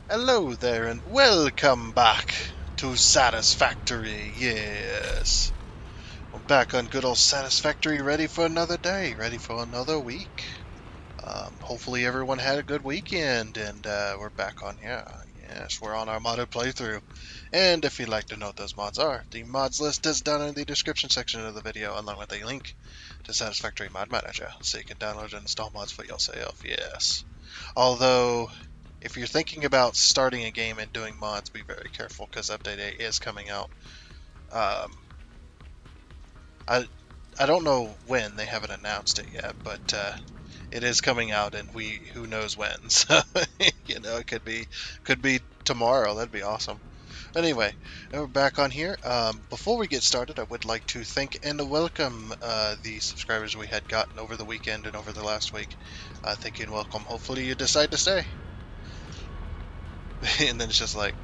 Hello there and welcome back to Satisfactory. Yes, we're back on good old Satisfactory, ready for another day, ready for another week. Hopefully everyone had a good weekend, and we're back on here. Yes, we're on our modded playthrough. And if you'd like to know what those mods are, the mods list is down in the description section of the video, along with a link to Satisfactory Mod Manager, so you can download and install mods for yourself. Yes. Although, if you're thinking about starting a game and doing mods, be very careful because Update 8 is coming out. Um, I I don't know when, they haven't announced it yet, but it is coming out, and who knows when. So it could be tomorrow. That'd be awesome. Anyway, we're back on here. Before we get started, I would like to thank and welcome the subscribers we had gotten over the weekend and over the last week. Thank you and welcome. Hopefully you decide to stay. And then it's just like,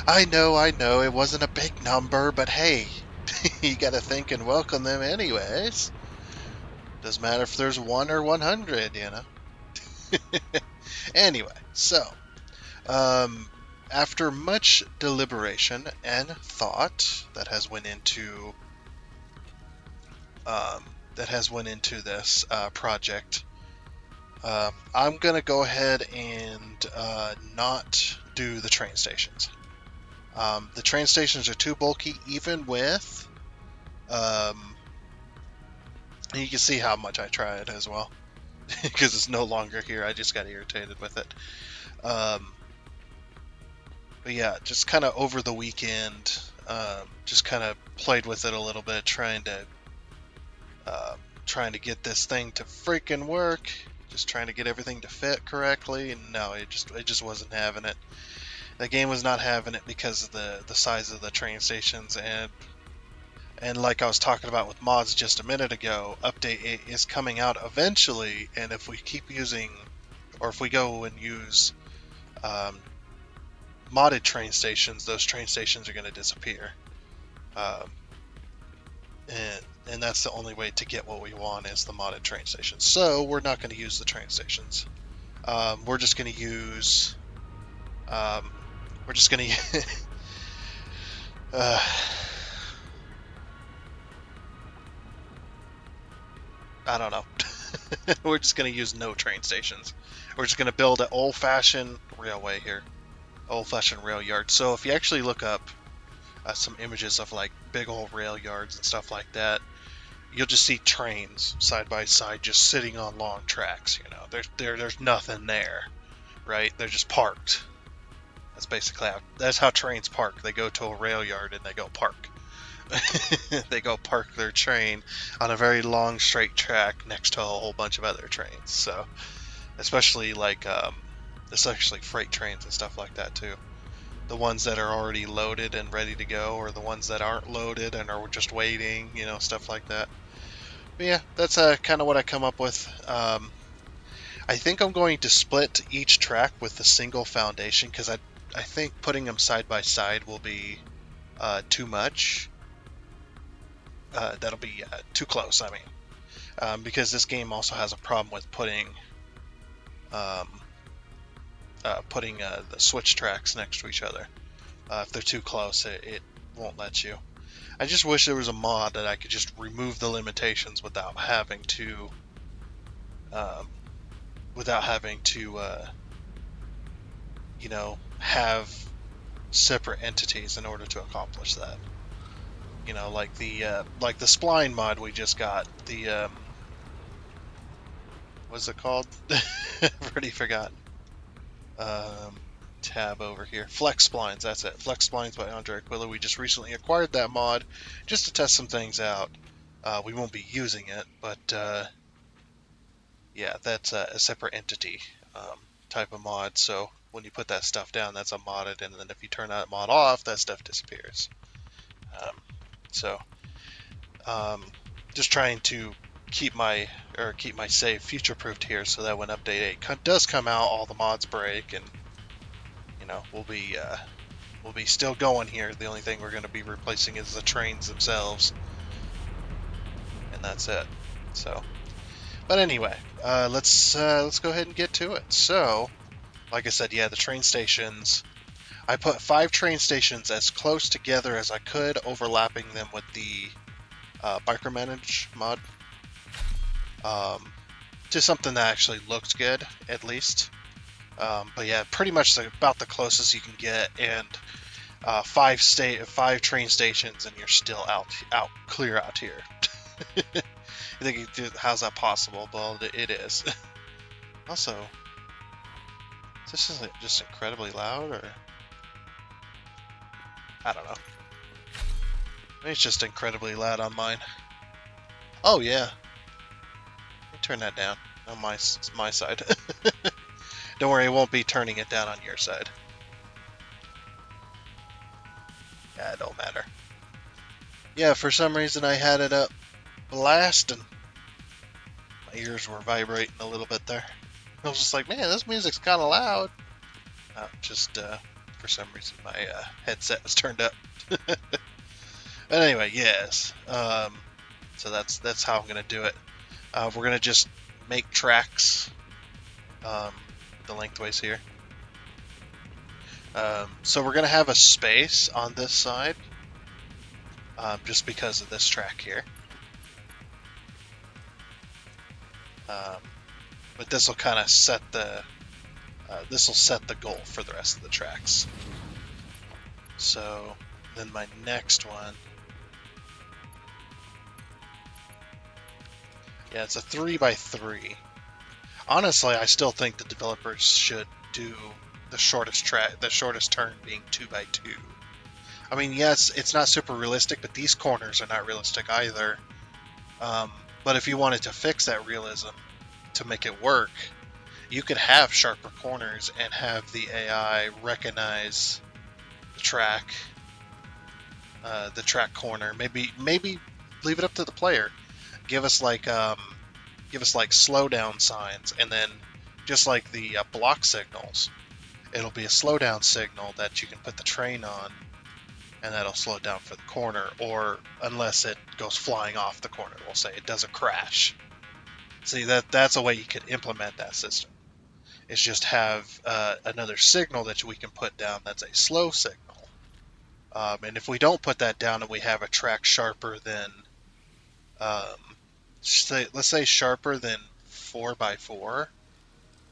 I know, it wasn't a big number, but hey, you gotta thank and welcome them anyways. Doesn't matter if there's 1 or 100. Anyway, so, um, after much deliberation and thought um, that has went into this project, I'm gonna go ahead and not do the train stations. The train stations are too bulky, even with. Um, you can see how much I tried as well, because it's no longer here. I just got irritated with it. Um, but yeah, just kind of over the weekend, just kind of played with it a little bit, trying to get this thing to freaking work. Just trying to get everything to fit correctly, and no, it just wasn't having it. The game was not having it because of the size of the train stations, and like I was talking about with mods just a minute ago, Update 8 is coming out eventually, and if we keep using, or if we go and use um, modded train stations, those train stations are going to disappear. Um, and that's the only way to get what we want is the modded train stations. So we're not going to use the train stations. We're just going to use. Um, we're just going to. I don't know. We're just going to use no train stations. We're just going to build an old-fashioned railway here. Old-fashioned rail yard. So if you actually look up some images of like big old rail yards and stuff like that, you'll just see trains side by side just sitting on long tracks. There's nothing there, right? They're just parked. That's how trains park. They go to a rail yard and they go park. They go park their train on a very long straight track next to a whole bunch of other trains. So especially freight trains and stuff like that too. The ones that are already loaded and ready to go, or the ones that aren't loaded and are just waiting, stuff like that. But yeah, that's kind of what I come up with. I think I'm going to split each track with a single foundation because I think putting them side by side will be too much. That'll be too close. I mean, because this game also has a problem with um, putting the switch tracks next to each other. If they're too close, it won't let you. I just wish there was a mod that I could just remove the limitations without having to, um, have separate entities in order to accomplish that. Like the spline mod we just got. What's it called? I've already forgotten. Um, Tab over here. Flex Splines, that's it. Flex Splines by Andre Aquila. We just recently acquired that mod just to test some things out. We won't be using it, but yeah, that's a separate entity type of mod. So when you put that stuff down, that's a modded, and then if you turn that mod off, that stuff disappears. Um, so um, just trying to keep my save future proofed here, so that when update 8 does come out, all the mods break, and we'll be still going here. The only thing we're going to be replacing is the trains themselves, and that's it. So, but anyway, let's go ahead and get to it. So, like I said, yeah, the train stations. I put 5 train stations as close together as I could, overlapping them with the micromanage mod. To something that actually looked good, at least. But yeah, pretty much about the closest you can get, and 5 train stations, and you're still clear out here. I think how's that possible? Well, it is. Also, this is just incredibly loud, or I don't know. Maybe it's just incredibly loud on mine. Oh yeah, let me turn that down on my side. Don't worry, it won't be turning it down on your side. Yeah, it don't matter. Yeah, for some reason I had it up blasting. My ears were vibrating a little bit there. I was just like, man, this music's kind of loud. Just for some reason my headset was turned up. But anyway, yes. So that's how I'm gonna do it. We're gonna just make tracks. The lengthways here. So we're gonna have a space on this side, just because of this track here. But this will kind of set the goal for the rest of the tracks. So then my next one, yeah, it's a 3x3. Honestly, I still think the developers should do the shortest turn being 2x2. I mean, yes, it's not super realistic, but these corners are not realistic either. But if you wanted to fix that realism to make it work, you could have sharper corners and have the AI recognize the track corner. Maybe leave it up to the player. Give us like slow down signs, and then just like the block signals, it'll be a slow down signal that you can put the train on, and that'll slow it down for the corner. Or unless it goes flying off the corner, we'll say it does a crash. See, that's a way you could implement that system. Is just have another signal that we can put down that's a slow signal. And if we don't put that down and we have a track sharper than, let's say sharper than 4x4,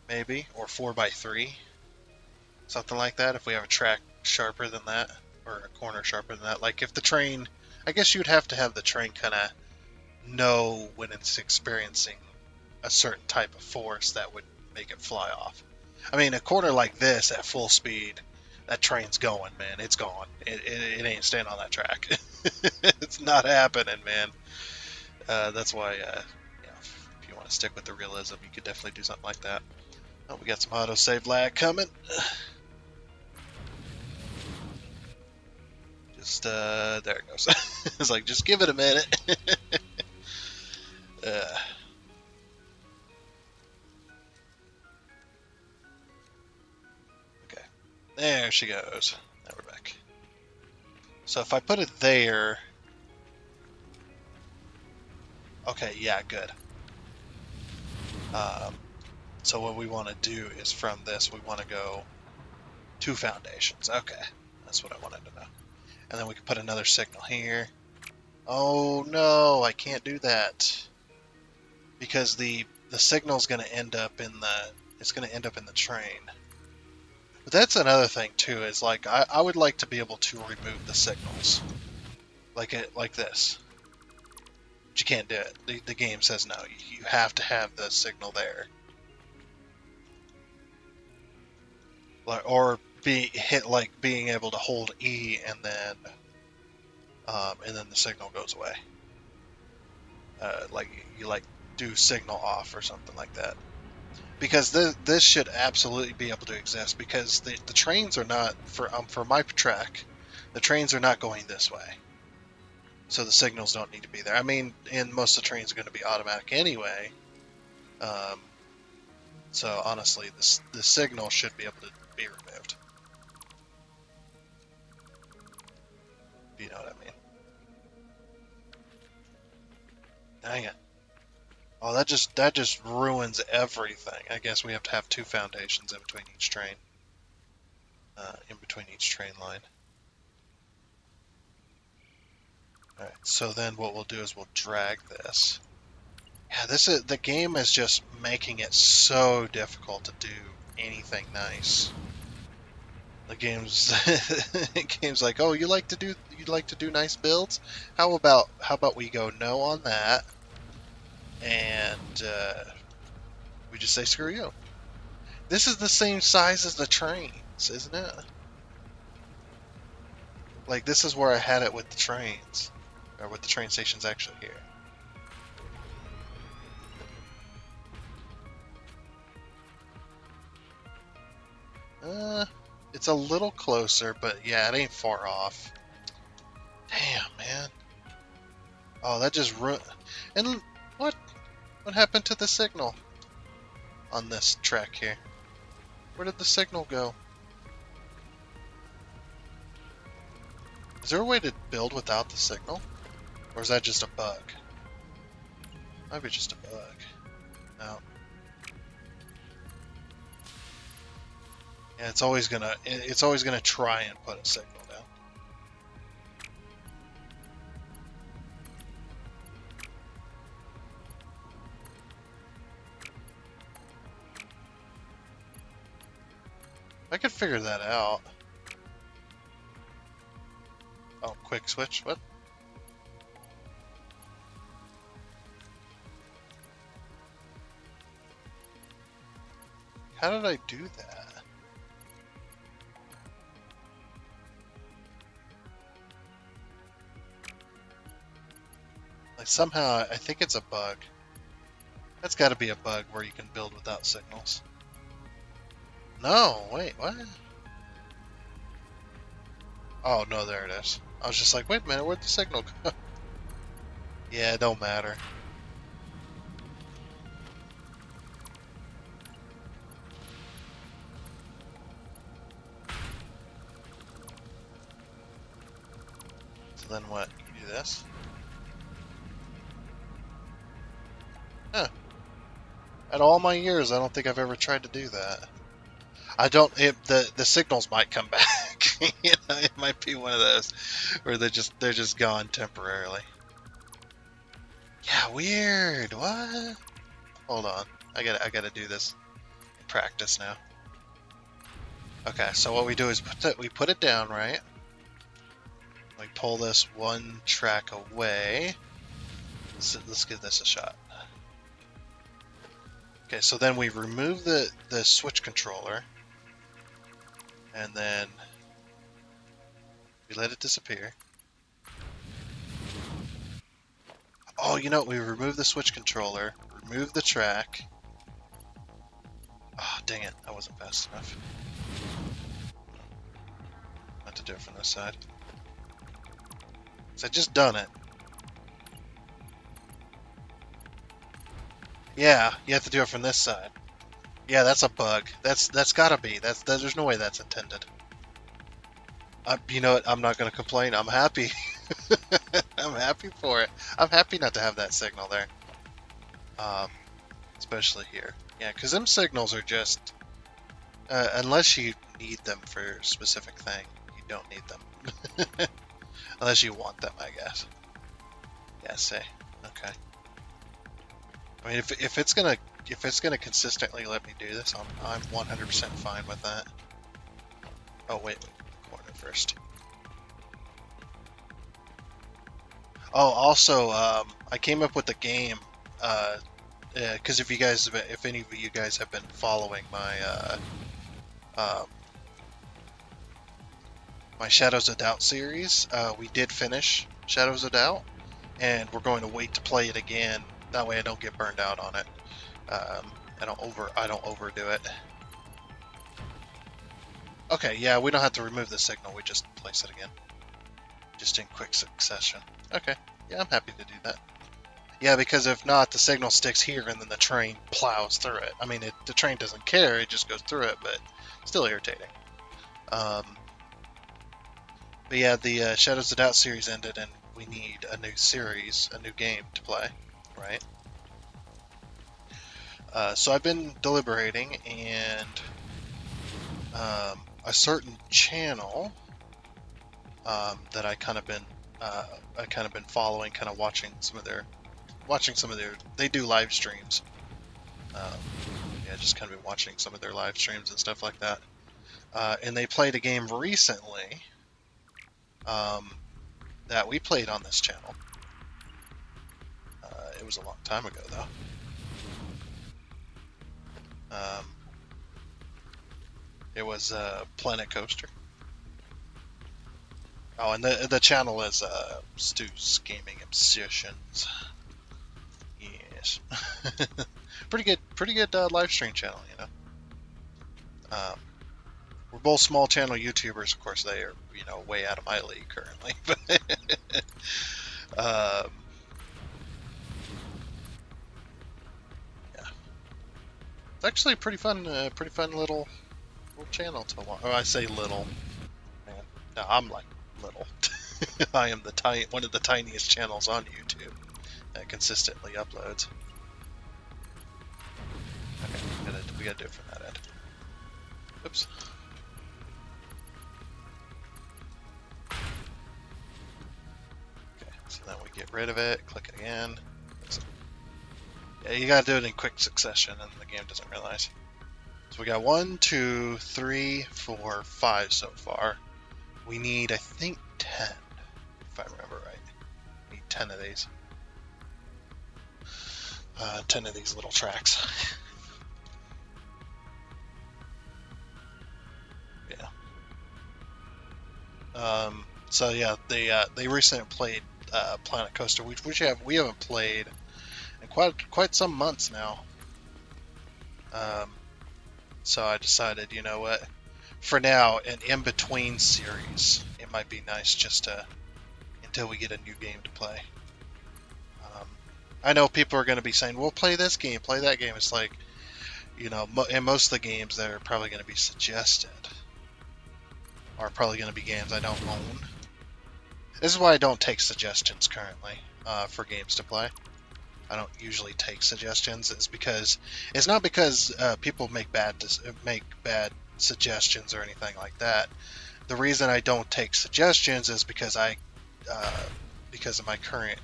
maybe, or 4x3, something like that. If we have a track sharper than that, or a corner sharper than that, like if the train, I guess you'd have to have the train kind of know when it's experiencing a certain type of force that would make it fly off. I mean, a corner like this at full speed, that train's going, man. It's gone. It ain't staying on that track. It's not happening, man. That's why, if you want to stick with the realism, you could definitely do something like that. Oh, we got some autosave lag coming. Just, there it goes. It's like, just give it a minute. Okay. There she goes. Now we're back. So if I put it there... Okay, yeah, good. So what we want to do is from this, we want to go 2 foundations. Okay, that's what I wanted to know. And then we can put another signal here. Oh no, I can't do that. Because the signal's going to end up in the train. But that's another thing too, is like I would like to be able to remove the signals. Like this. But you can't do it. The game says no. You have to have the signal there. Or being able to hold E and then the signal goes away. Like you do signal off or something like that. Because this should absolutely be able to exist, because the trains are not for my track. The trains are not going this way, so the signals don't need to be there. I mean, and most of the trains are going to be automatic anyway. So honestly, the signal should be able to be removed. You know what I mean? Dang it. Oh, that just ruins everything. I guess we have to have two foundations in between each train. In between each train line. Alright, so then what we'll do is we'll drag this. Yeah, the game is just making it so difficult to do anything nice. The game's like, oh, you like to do nice builds? How about we go no on that, and we just say screw you. This is the same size as the trains, isn't it? Like, this is where I had it with the trains, or with the train stations actually here. It's a little closer, but yeah, it ain't far off. Damn, man. Oh, that just ruined. And what? What happened to the signal on this track here? Where did the signal go? Is there a way to build without the signal? Or is that just a bug? Might be just a bug. No. Yeah, it's always gonna try and put a signal down. I could figure that out. Oh, quick switch. What? How did I do that? Like, somehow I think it's a bug. That's got to be a bug where you can build without signals. No, wait, what? Oh, no, there it is. I was just like, wait a minute, where'd the signal go? Yeah, it don't matter. So then what? You do this? Huh. At all my years, I don't think I've ever tried to do that. I don't. The signals might come back. It might be one of those where they're just gone temporarily. Yeah, weird. What? Hold on. I gotta do this in practice now. Okay, so what we do is we put it down, right? We pull this one track away. Let's give this a shot. Okay, so then we remove the switch controller, and then we let it disappear. Oh, we remove the switch controller, remove the track. Oh, dang it, that wasn't fast enough. Not to do it from this side. So I just done it. Yeah, you have to do it from this side. Yeah, that's a bug. That's gotta be. There's no way that's intended. You know what? I'm not gonna complain. I'm happy. I'm happy for it. I'm happy not to have that signal there. Um, Especially here. Yeah, because them signals are just unless you need them for a specific thing, you don't need them. Unless you want them, I guess. Yeah, say. Okay. I mean, if it's gonna consistently let me do this, I'm 100% fine with that. Oh wait, corner first. Oh, also, I came up with a game. Because if any of you guys have been following um, my Shadows of Doubt series, we did finish Shadows of Doubt, and we're going to wait to play it again. That way, I don't get burned out on it. I don't overdo it. Okay, yeah, we don't have to remove the signal. We just place it again, just in quick succession. Okay, yeah, I'm happy to do that. Yeah, because if not, the signal sticks here, and then the train plows through it. I mean, the train doesn't care; it just goes through it, but still irritating. Um, but yeah, the Shadows of Doubt series ended, and we need a new series, a new game to play, right? So I've been deliberating, and a certain channel that I kind of been following, kind of watching some of their. They do live streams. Um, yeah, just kind of been watching some of their live streams and stuff like that. And they played a game recently um, that we played on this channel. It was a long time ago though. Um, it was Planet Coaster. Oh, and the channel is Stu's Gaming Obsessions. Yes, pretty good live stream channel. Um, we're both small channel YouTubers. Of course, they are way out of my league currently. um, yeah, it's actually a pretty fun little channel to watch. Oh, I say little, man. No, I'm like little. I am one of the tiniest channels on YouTube that consistently uploads. Okay, we gotta do it from that end. Oops. Okay, so then we get rid of it, click it again. Yeah, you gotta do it in quick succession, and the game doesn't realize. So we got 1, 2, 3, 4, 5 so far. We need, I think, 10, if I remember right. We need 10 of these. 10 of these little tracks. Yeah. So yeah, they recently played Planet Coaster, which we haven't played in quite some months now. Um, so I decided, you know what, for now, an in-between series, it might be nice just to until we get a new game to play. Um, I know people are going to be saying, "Well, play this game, play that game." It's like, and most of the games that are probably going to be suggested are probably going to be games I don't own. This is why I don't take suggestions currently for games to play. I don't usually take suggestions. It's not because people make bad suggestions or anything like that. The reason I don't take suggestions is because of my current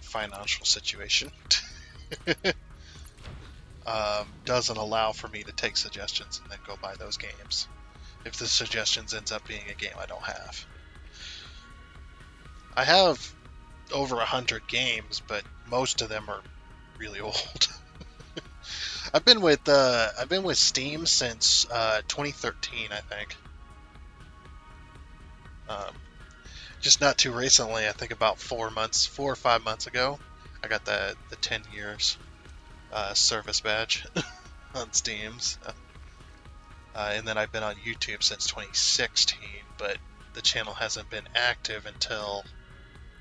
financial situation doesn't allow for me to take suggestions and then go buy those games if the suggestions ends up being a game I don't have. I have over 100 games, but most of them are really old. I've been with Steam since 2013, I think. Um, just not too recently. I think about 4 or 5 months ago, I got the 10 years service badge on Steam. So, and then I've been on YouTube since 2016, but the channel hasn't been active until,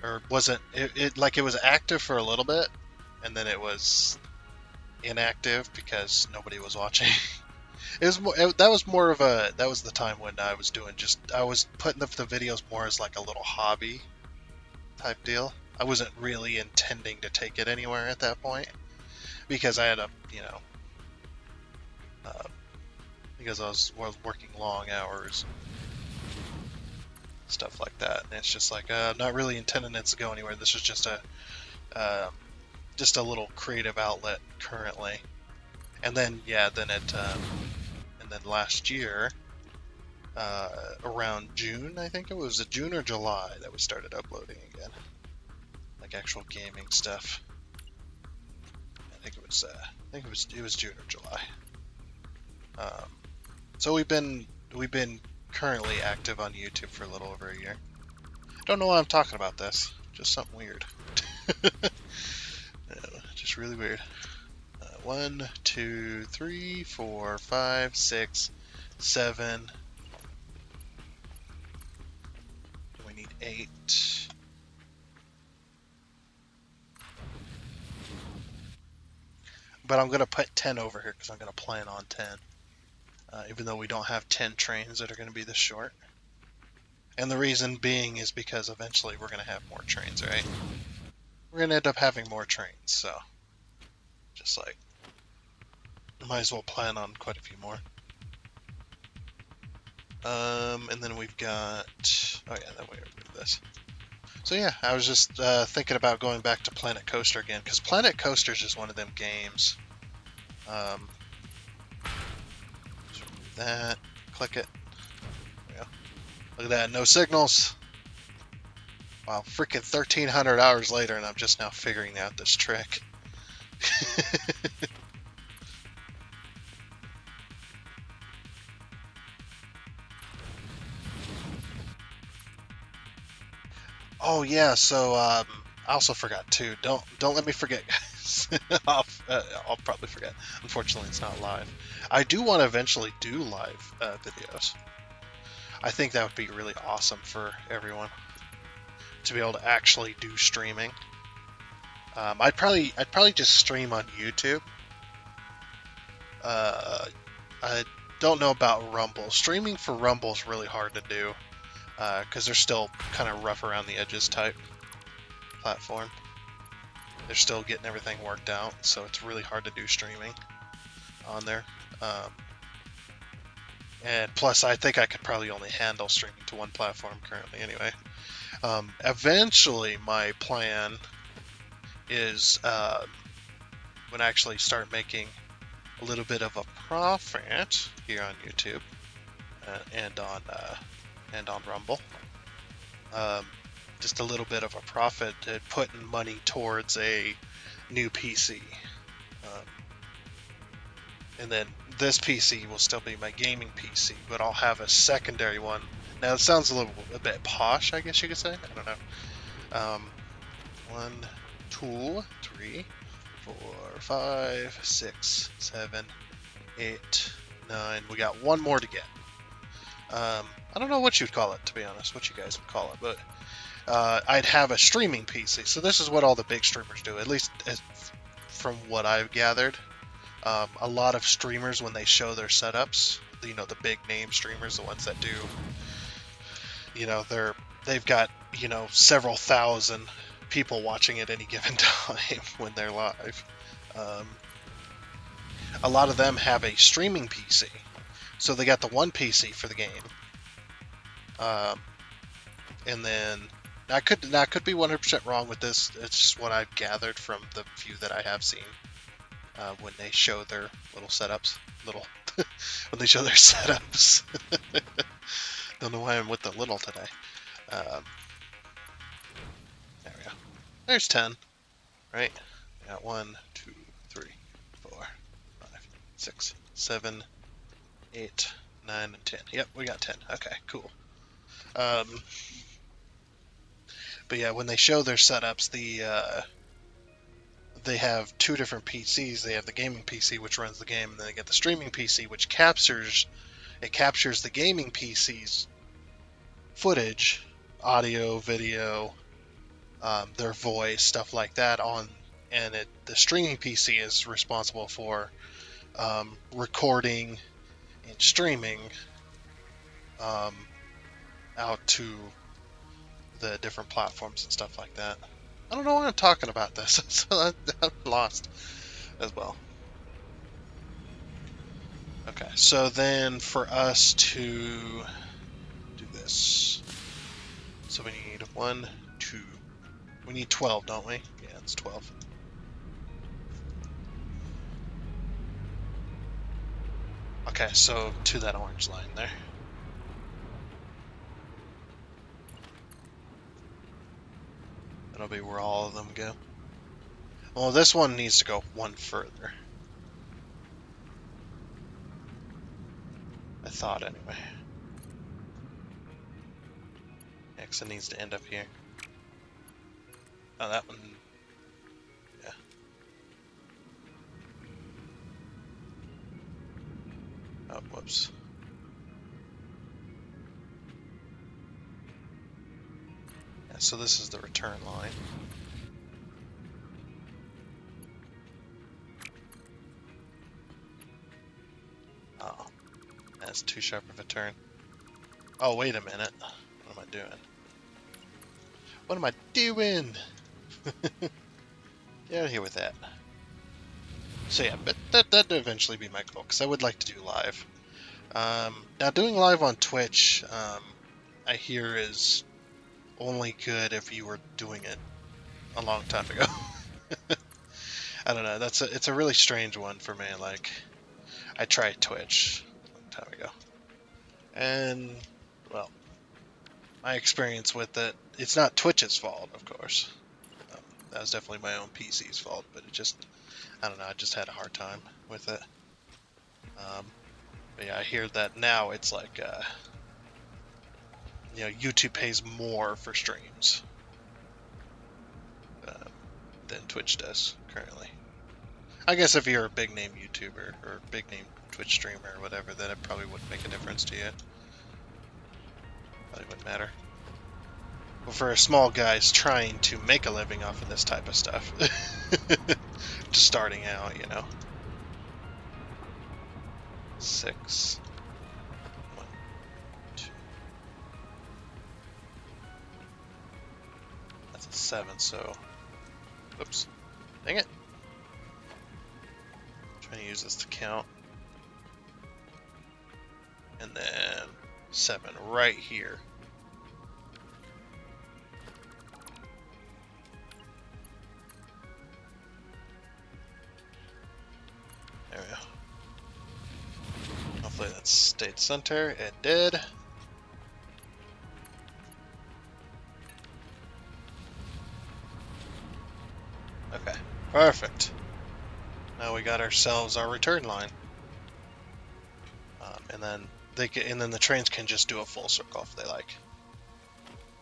or wasn't it was active for a little bit, and then it was inactive because nobody was watching. That was the time when I was putting up the videos more as like a little hobby type deal. I wasn't really intending to take it anywhere at that point because I had uh, because I was working long hours, stuff like that, and it's just like I'm not really intending it to go anywhere. This is just a little creative outlet currently. And then and then last year, around June, I think it was June or July that we started uploading again, like actual gaming stuff. It was June or July. Um, so we've been currently active on YouTube for a little over a year. Don't know why I'm talking about this. Just something weird. Just really weird. 1, 2, 3, 4, 5, 6, 7. We need 8. But I'm going to put 10 over here because I'm going to plan on 10. Even though we don't have 10 trains that are going to be this short. And the reason being is because eventually we're going to have more trains, right? We're going to end up having more trains, so Just like, might as well plan on quite a few more. And then we've got, oh yeah, that way we do this. So yeah, I was just thinking about going back to Planet Coaster again, because Planet Coaster is just one of them games. So remove that, click it. There we go. Look at that, no signals. Wow, freaking 1,300 hours later, and I'm just now figuring out this trick. Oh yeah, so I also forgot too. Don't let me forget, guys. I'll probably forget. Unfortunately, it's not live. I do want to eventually do live videos. I think that would be really awesome for everyone to be able to actually do streaming. I'd probably just stream on YouTube. I don't know about Rumble. Streaming for Rumble is really hard to do because they're still kind of rough around the edges type platform. They're still getting everything worked out, so it's really hard to do streaming on there. And plus, I think I could probably only handle streaming to one platform currently anyway. Eventually, my plan is when I actually start making a little bit of a profit here on YouTube and on Rumble. Just a little bit of a profit, putting money towards a new PC. And then this PC will still be my gaming PC, but I'll have a secondary one. Now it sounds a bit posh, I guess you could say. I don't know. 1, 2, 3, 4, 5, 6, 7, 8, 9. We got one more to get. I don't know what you'd call it, to be honest, what you guys would call it, but I'd have a streaming PC. So this is what all the big streamers do, at least from what I've gathered. A lot of streamers, when they show their setups, the big name streamers, the ones that do, they've got, several thousand people watching at any given time when they're live. A lot of them have a streaming PC. So they got the one PC for the game. And then I could be 100% wrong with this. It's just what I've gathered from the few that I have seen when they show their little setups. When they show their setups. Don't know why I'm with the little today. There we go. There's 10. Right? We got 1, 2, 3, 4, 5, 6, 7, 8, 9, and 10. Yep, we got 10. Okay, cool. But yeah, when they show their setups, they have two different PCs. They have the gaming PC, which runs the game, and then they get the streaming PC, which captures the gaming PC's footage, audio, video, their voice, stuff like that and the streaming PC is responsible for recording and streaming out to the different platforms and stuff like that. I don't know why I'm talking about this, so I'm lost as well. Okay, so then for us to do this, so we need 1, 2, we need 12, don't we? Yeah, it's 12. Okay, so to that orange line there. That'll be where all of them go. Well, this one needs to go one further. I thought anyway. Yeah, 'cause it needs to end up here. Oh, that one. Yeah. Oh, whoops. Yeah, so this is the return line. Oh, that's too sharp of a turn. Oh, wait a minute. What am I doing? What am I doing? Get out of here with that. So yeah, but that'd eventually be my goal, because I would like to do live. Now doing live on Twitch, I hear is only good if you were doing it a long time ago. I don't know. It's a really strange one for me. Like, I tried Twitch a long time ago, and well, my experience with it, it's not Twitch's fault, of course. That was definitely my own PC's fault, but it just, I don't know. I just had a hard time with it. But yeah, I hear that now it's like, YouTube pays more for streams um, than Twitch does currently. I guess if you're a big name YouTuber or big name Twitch streamer or whatever, then it probably wouldn't make a difference to you. Probably wouldn't matter. But for small guys trying to make a living off of this type of stuff, just starting out, 6, 1, 2. That's a 7. So, oops, dang it. Trying to use this to count, and then 7 right here. There we go. Hopefully that stayed center. It did. Okay, perfect. Now we got ourselves our return line, and then the trains can just do a full circle if they like.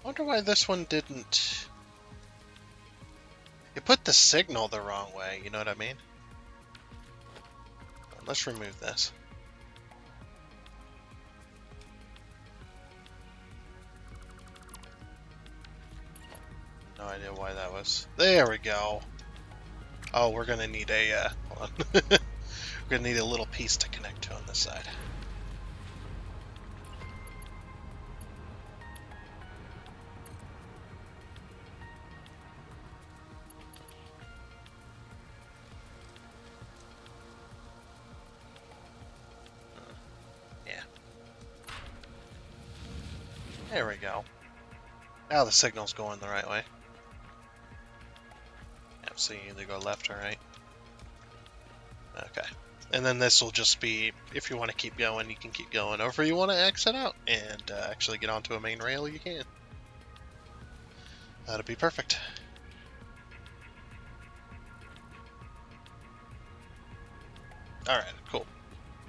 I wonder why this one didn't. It put the signal the wrong way. You know what I mean? Let's remove this. No idea why that was. There we go. Oh, we're gonna need a hold on. We're gonna need a little piece to connect to on this side. Yeah. There we go. Now the signal's going the right way. Yep, so you either go left or right. Okay. And then this will just be, if you want to keep going, you can keep going. Or if you want to exit out and actually get onto a main rail, you can. That'll be perfect. Alright, cool.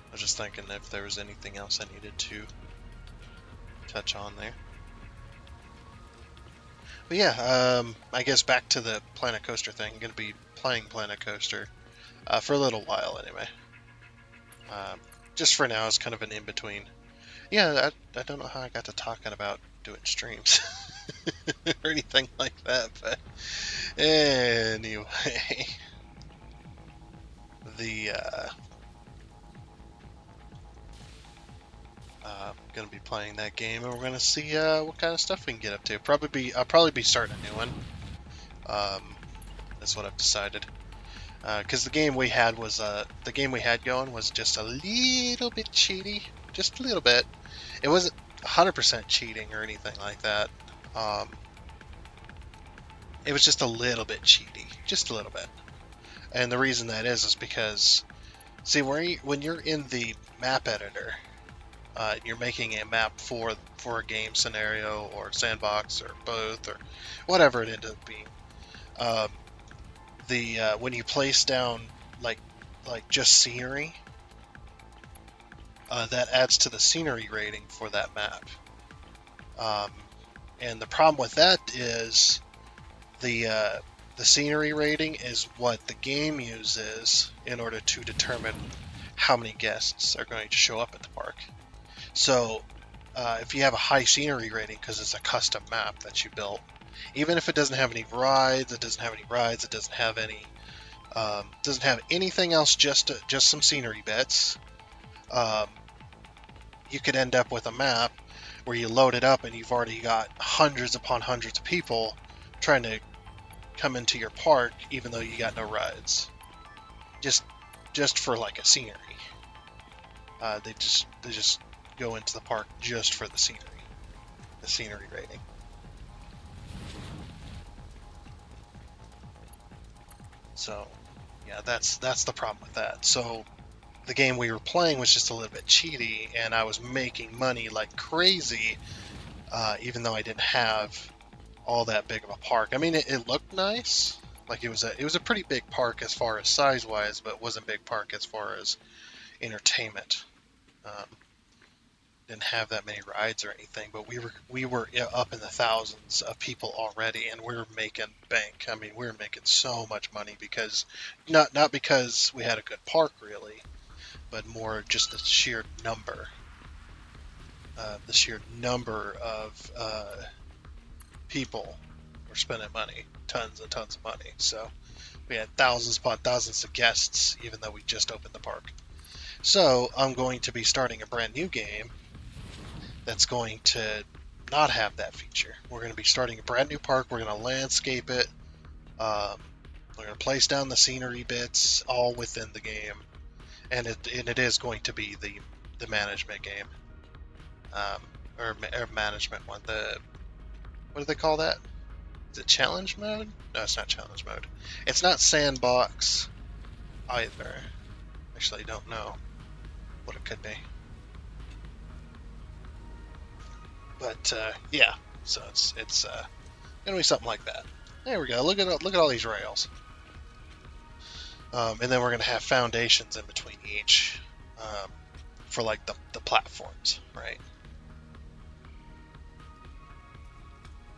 I was just thinking if there was anything else I needed to touch on there. But yeah, I guess back to the Planet Coaster thing. I'm going to be playing Planet Coaster for a little while anyway. Just for now, it's kind of an in-between. Yeah, I don't know how I got to talking about doing streams or anything like that, but anyway, gonna be playing that game, and we're gonna see what kind of stuff we can get up to. I'll probably be starting a new one. That's what I've decided. Because the game we had going was just a little bit cheaty, just a little bit. It wasn't 100% cheating or anything like that. It was just a little bit cheaty, just a little bit. And the reason that is because, see, when you're in the map editor, you're making a map for a game scenario or sandbox or both or whatever it ended up being. When you place down like just scenery, that adds to the scenery rating for that map. And the problem with that is the scenery rating is what the game uses in order to determine how many guests are going to show up at the park. So if you have a high scenery rating because it's a custom map that you built, even if it doesn't have any rides, it doesn't have anything else, just some scenery bits, you could end up with a map where you load it up and you've already got hundreds upon hundreds of people trying to come into your park even though you got no rides. Just just for like a scenery. They just go into the park just for the scenery rating. So, yeah, that's the problem with that. So, the game we were playing was just a little bit cheaty, and I was making money like crazy, even though I didn't have all that big of a park. I mean, it looked nice. Like it was a pretty big park as far as size wise, but it wasn't a big park as far as entertainment. Um, didn't have that many rides or anything, but we were up in the thousands of people already, and we were making bank. I mean, we were making so much money because not because we had a good park really, but more just the sheer number of people were spending money, tons and tons of money. So we had thousands upon thousands of guests, even though we just opened the park. So I'm going to be starting a brand new game that's going to not have that feature. We're going to be starting a brand new park. We're going to landscape it. We're going to place down the scenery bits all within the game, and it is going to be the management game, or management one. What do they call that? Is it challenge mode? No, it's not challenge mode. It's not sandbox either. Actually, I don't know what it could be. But yeah, so it's gonna be something like that. There we go. Look at all these rails. And then we're gonna have foundations in between each, for like the platforms, right?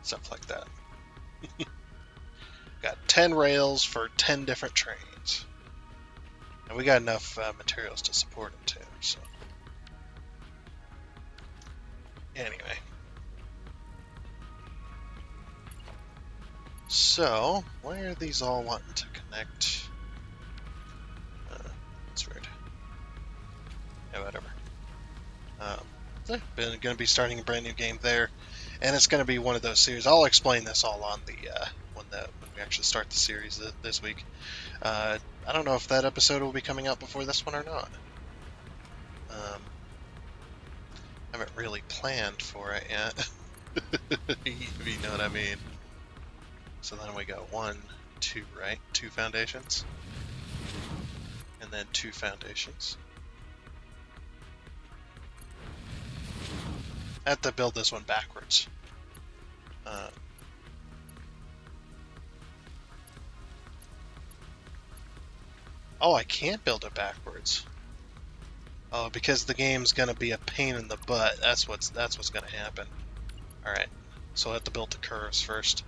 Stuff like that. Got 10 rails for 10 different trains, and we got enough materials to support them too. So anyway. So, why are these all wanting to connect? That's weird. Yeah, whatever. Going to be starting a brand new game there, and it's going to be one of those series. I'll explain this all on the when we actually start the series this week. I don't know if that episode will be coming out before this one or not. Haven't really planned for it yet. If you know what I mean. So then we got 1, 2, right? 2 foundations. And then 2 foundations. I have to build this one backwards. Oh, I can't build it backwards. Oh, because the game's gonna be a pain in the butt. That's what's gonna happen. All right, so I have to build the curves first.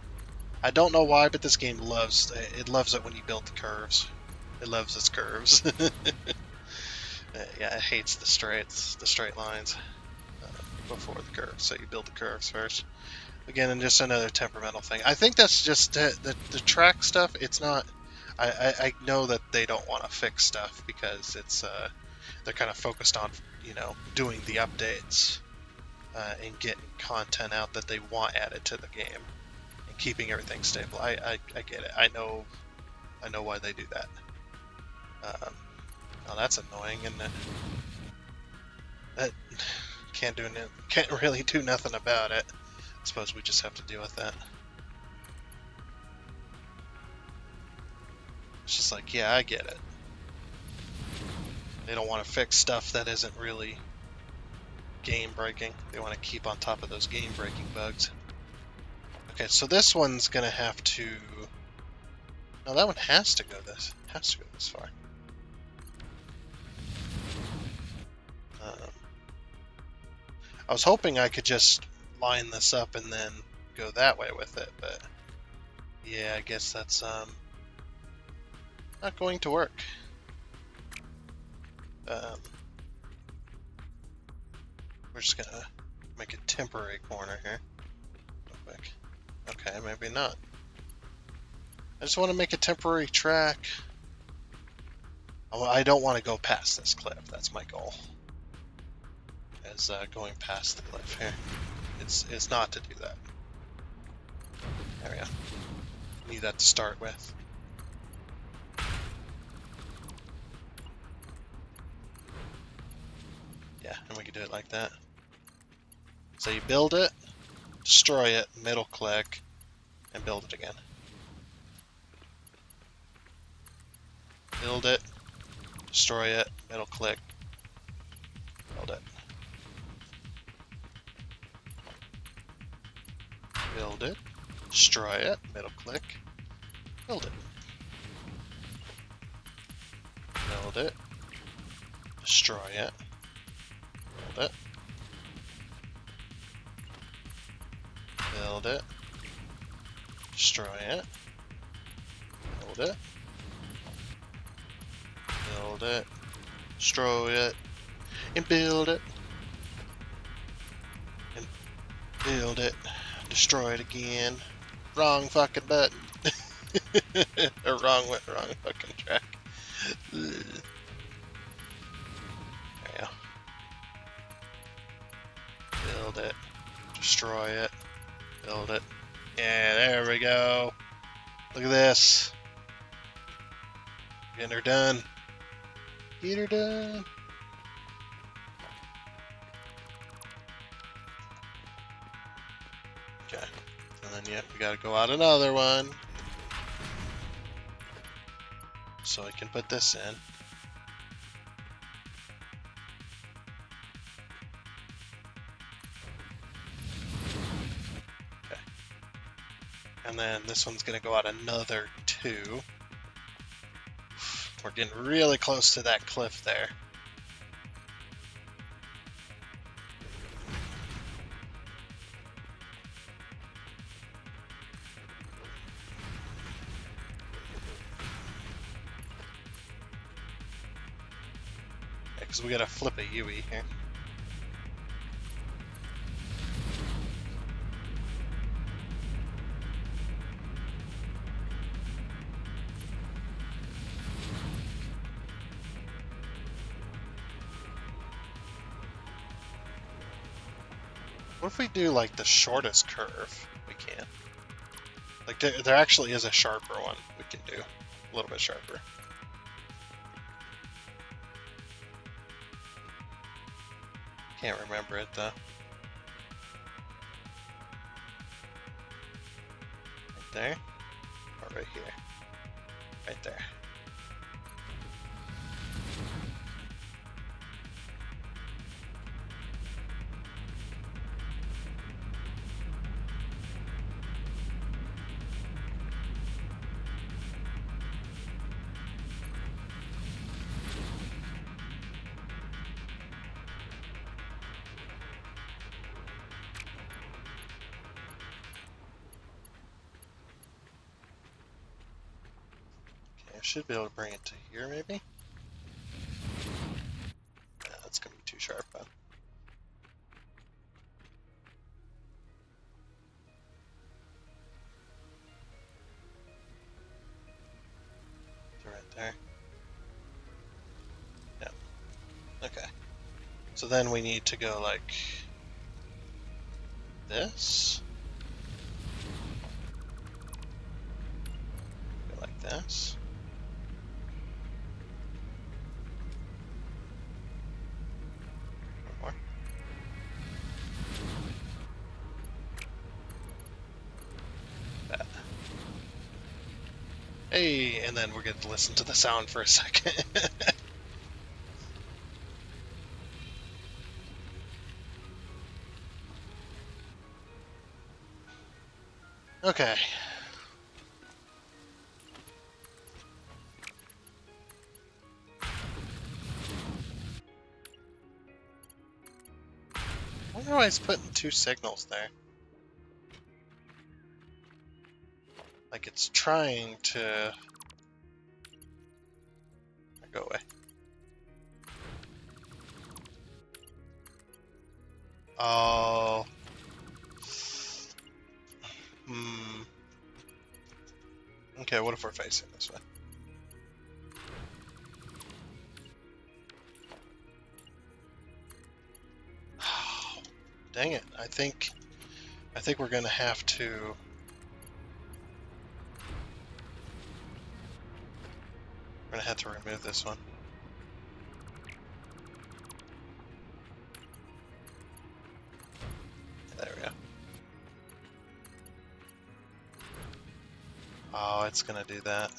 I don't know why, but this game loves it when you build the curves. It loves its curves. Yeah, it hates the straight lines before the curves. So you build the curves first. Again, and just another temperamental thing. I think that's just the track stuff. It's not. I know that they don't want to fix stuff because it's they're kind of focused on doing the updates and getting content out that they want added to the game and keeping everything stable. I get it. I know why they do that. Now that's annoying, isn't it? That can't really do nothing about it. I suppose we just have to deal with that. It's just like, yeah, I get it. They don't want to fix stuff that isn't really game breaking. They want to keep on top of those game breaking bugs. Okay, so this one's gonna have to. No, that one has to go this far. I was hoping I could just line this up and then go that way with it, but yeah, I guess that's not going to work. We're just gonna make a temporary corner here real quick. Okay, maybe not. I just want to make a temporary track. I don't want to go past this cliff. That's my goal. Is going past the cliff here. It's not to do that. There we go. Need that to start with. Yeah, and we can do it like that. So you build it, destroy it, middle click, and build it again. Build it, destroy it, middle click, build it. Build it, destroy it, middle click, build it. Build it, destroy it, build it. Build it, destroy it, build it. Build it, destroy it, and build it. And build it, destroy it again. Wrong fucking button. Or wrong fucking track. There you go. Build it, destroy it, build it. Yeah, there we go. Look at this. Getting her done. Get her done. Okay. And then, yeah, we gotta go out another one. So I can put this in. Okay. And then this one's gonna go out another 2. We're getting really close to that cliff there. Because we gotta flip a UE here. What if we do like the shortest curve we can? Like there actually is a sharper one we can do. A little bit sharper. Can't remember it though. Right there? Or right here? Right there. Okay, I should be able to bring it to here maybe? Yeah, that's gonna be too sharp though. Right there. Yeah. Okay. So then we need to go like this. Go like this. One more. That. Hey, and then we're going to listen to the sound for a second. Okay. I wonder why it's putting 2 signals there. Like it's trying to... Go away. Oh. Okay, what if we're facing this way? Oh, dang it. I think we're gonna have to... We're gonna have to remove this one. Oh, it's gonna do that.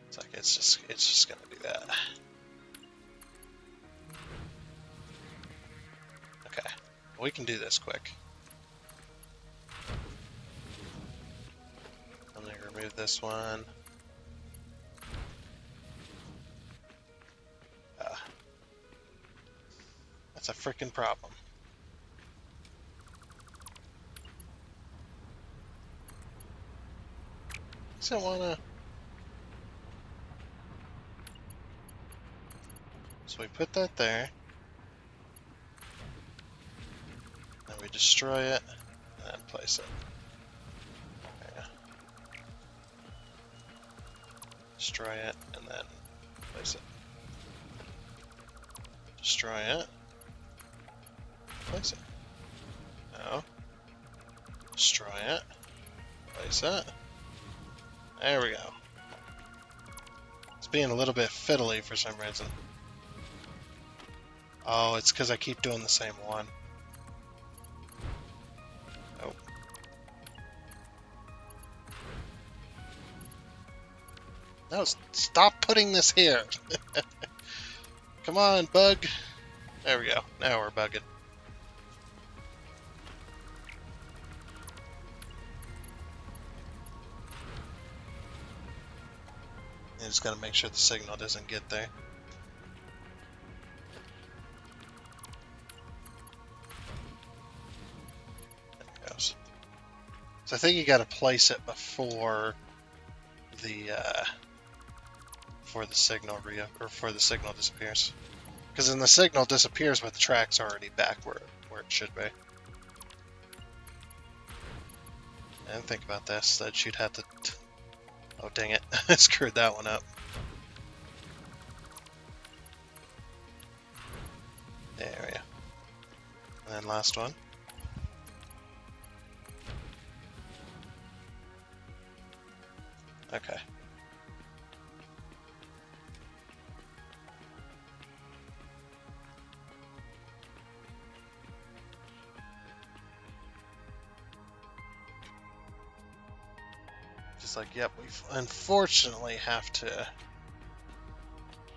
It's like it's just gonna do that. Okay, we can do this quick. Let me remove this one. That's a freaking problem. I don't wanna. So we put that there. Then we destroy it and then place it. Yeah. Destroy it and then place it. Destroy it. Place it. No. Destroy it. Place it. There we go. It's being a little bit fiddly for some reason. Oh, it's because I keep doing the same one. Nope. No, stop putting this here. Come on, bug. There we go. Now we're bugging. You just gotta make sure the signal doesn't get there. There it goes. So I think you gotta place it before the before the signal disappears. Because then the signal disappears, but the track's already back where it should be. And think about this, that you'd have to... Oh, dang it. I screwed that one up. There we go. And then last one. Okay. Just like, yep, we unfortunately have to do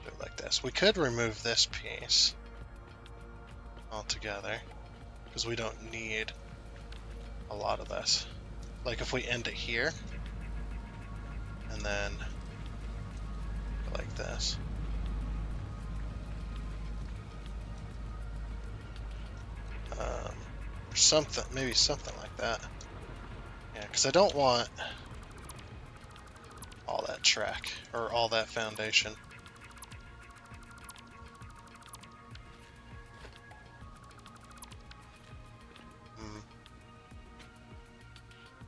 it like this. We could remove this piece altogether, because we don't need a lot of this. Like if we end it here, and then go like this. Or something, maybe something like that. Yeah, because I don't want all that track, or all that foundation.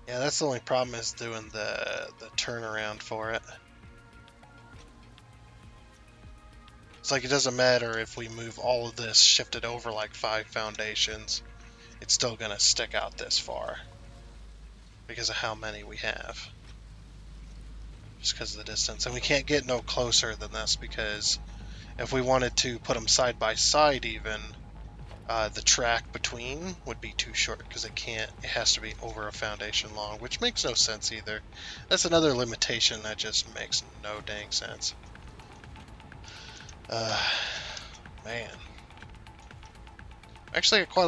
Yeah, that's the only problem, is doing the turnaround for it. It's like it doesn't matter if we move all of this, shift it over like 5 foundations, it's still gonna stick out this far because of how many we have. Just because of the distance. And we can't get no closer than this, because if we wanted to put them side by side even, the track between would be too short, because it has to be over a foundation long, which makes no sense either. That's another limitation that just makes no dang sense. Man. Actually got quite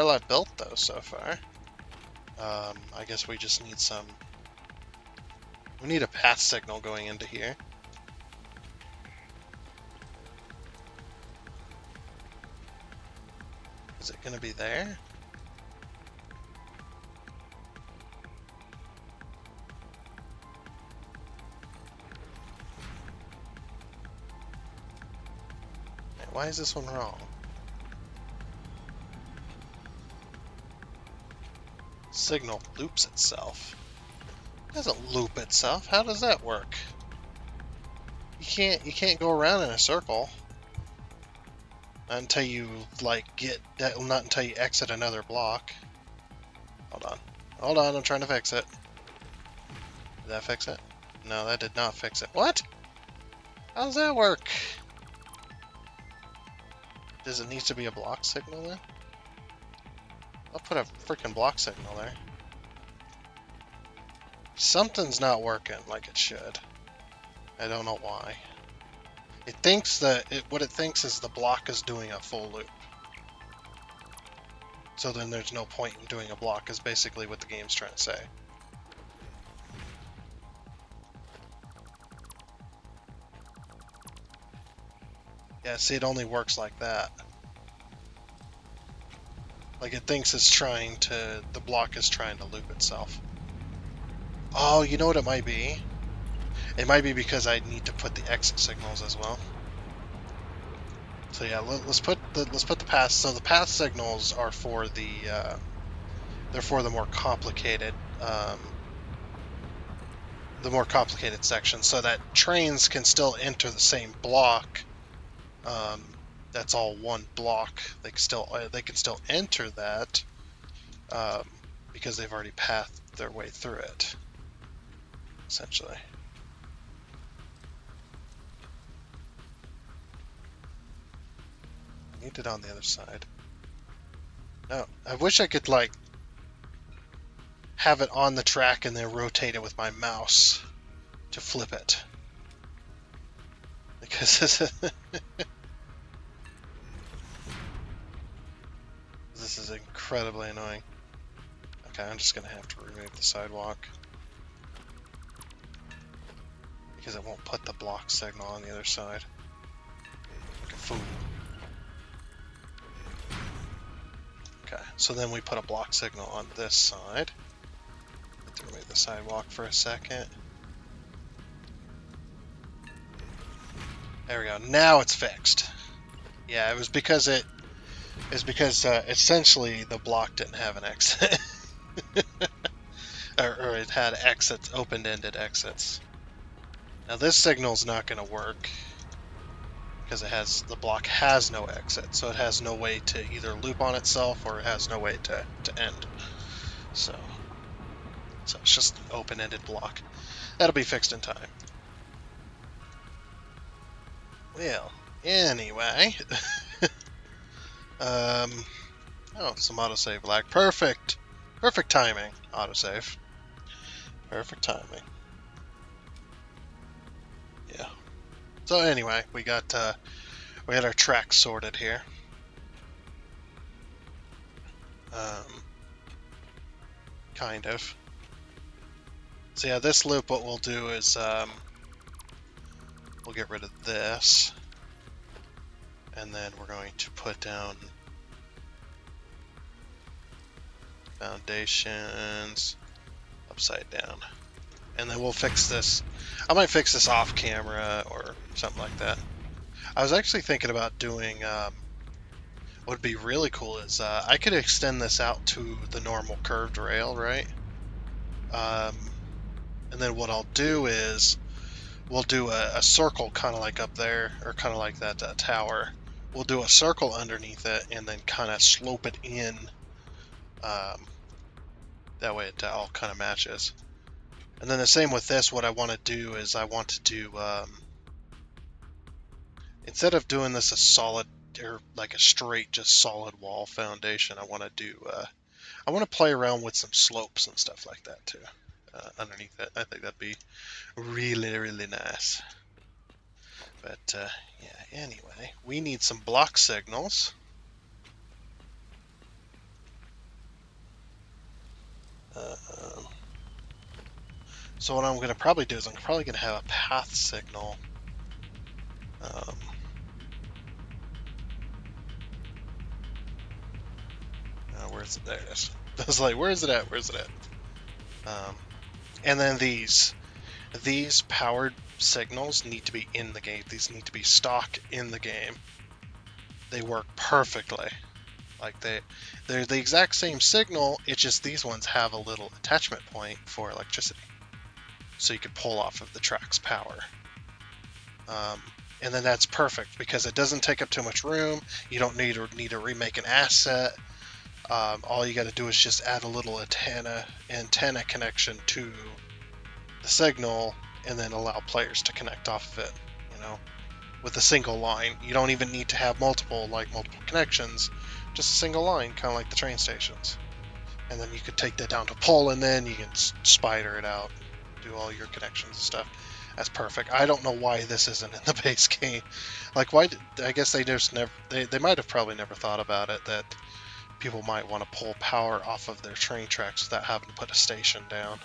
a lot built though so far. I guess we just need we need a path signal going into here. Is it gonna be there? Wait, why is this one wrong? Signal loops itself. It doesn't loop itself. How does that work? You can't go around in a circle. Not until you not until you exit another block. Hold on, I'm trying to fix it. Did that fix it? No, that did not fix it. What? How does that work? Does it need to be a block signal then? I'll put a freaking block signal there. Something's not working like it should. I don't know why. It thinks that what it thinks is the block is doing a full loop. So then there's no point in doing a block, is basically what the game's trying to say. Yeah, see, it only works like that. Like it thinks the block is trying to loop itself. Oh, you know what it might be? It might be because I need to put the exit signals as well. So yeah, let's put the path. So the path signals are for they're for the more complicated sections, so that trains can still enter the same block. That's all one block. They can still enter that because they've already pathed their way through it, essentially. I need it on the other side. No, I wish I could like have it on the track and then rotate it with my mouse to flip it. Because this is incredibly annoying. Okay, I'm just gonna have to remove the sidewalk because it won't put the block signal on the other side. Like a fool. Okay, so then we put a block signal on this side. Let's remove the sidewalk for a second. There we go. Now it's fixed. Yeah, it was because essentially the block didn't have an exit, or it had exits, open-ended exits. Now this signal's not going to work because the block has no exit, so it has no way to either loop on itself or it has no way to end. So it's just an open-ended block. That'll be fixed in time. Well, anyway. Oh, some autosave lag. Perfect! Perfect timing. Autosave. Perfect timing. Yeah. So anyway, we got our tracks sorted here. Kind of. So yeah, this loop, what we'll do is we'll get rid of this, and then we're going to put down foundations upside down, and then we'll fix this. I might fix this off camera or something like that. I was actually thinking about doing what would be really cool is I could extend this out to the normal curved rail, right? And then what I'll do is we'll do a circle kind of like up there, or kind of like that tower. We'll do a circle underneath it and then kind of slope it in. That way it all kind of matches. And then the same with this, what I want to do is I want to do, instead of doing this a solid, or like a straight, just solid wall foundation, I want to play around with some slopes and stuff like that too. Underneath it, I think that'd be really, really nice. But yeah, anyway, we need some block signals. So what I'm going to probably do is I'm probably going to have a path signal. Where's it? There it is. I was like, where is it at? Where's it at? And then these powered signals need to be in the game. These need to be stock in the game. They work perfectly. Like they're the exact same signal. It's just these ones have a little attachment point for electricity, so you could pull off of the track's power. And then that's perfect because it doesn't take up too much room. You don't need to remake an asset. All you got to do is just add a little antenna connection to the signal, and then allow players to connect off of it. You know, with a single line. You don't even need to have multiple connections. Just a single line, kind of like the train stations. And then you could take that down to pole, and then you can spider it out, do all your connections and stuff. That's perfect. I don't know why this isn't in the base game. Like, why? I guess they just never. They might have probably never thought about it, that people might want to pull power off of their train tracks without having to put a station down.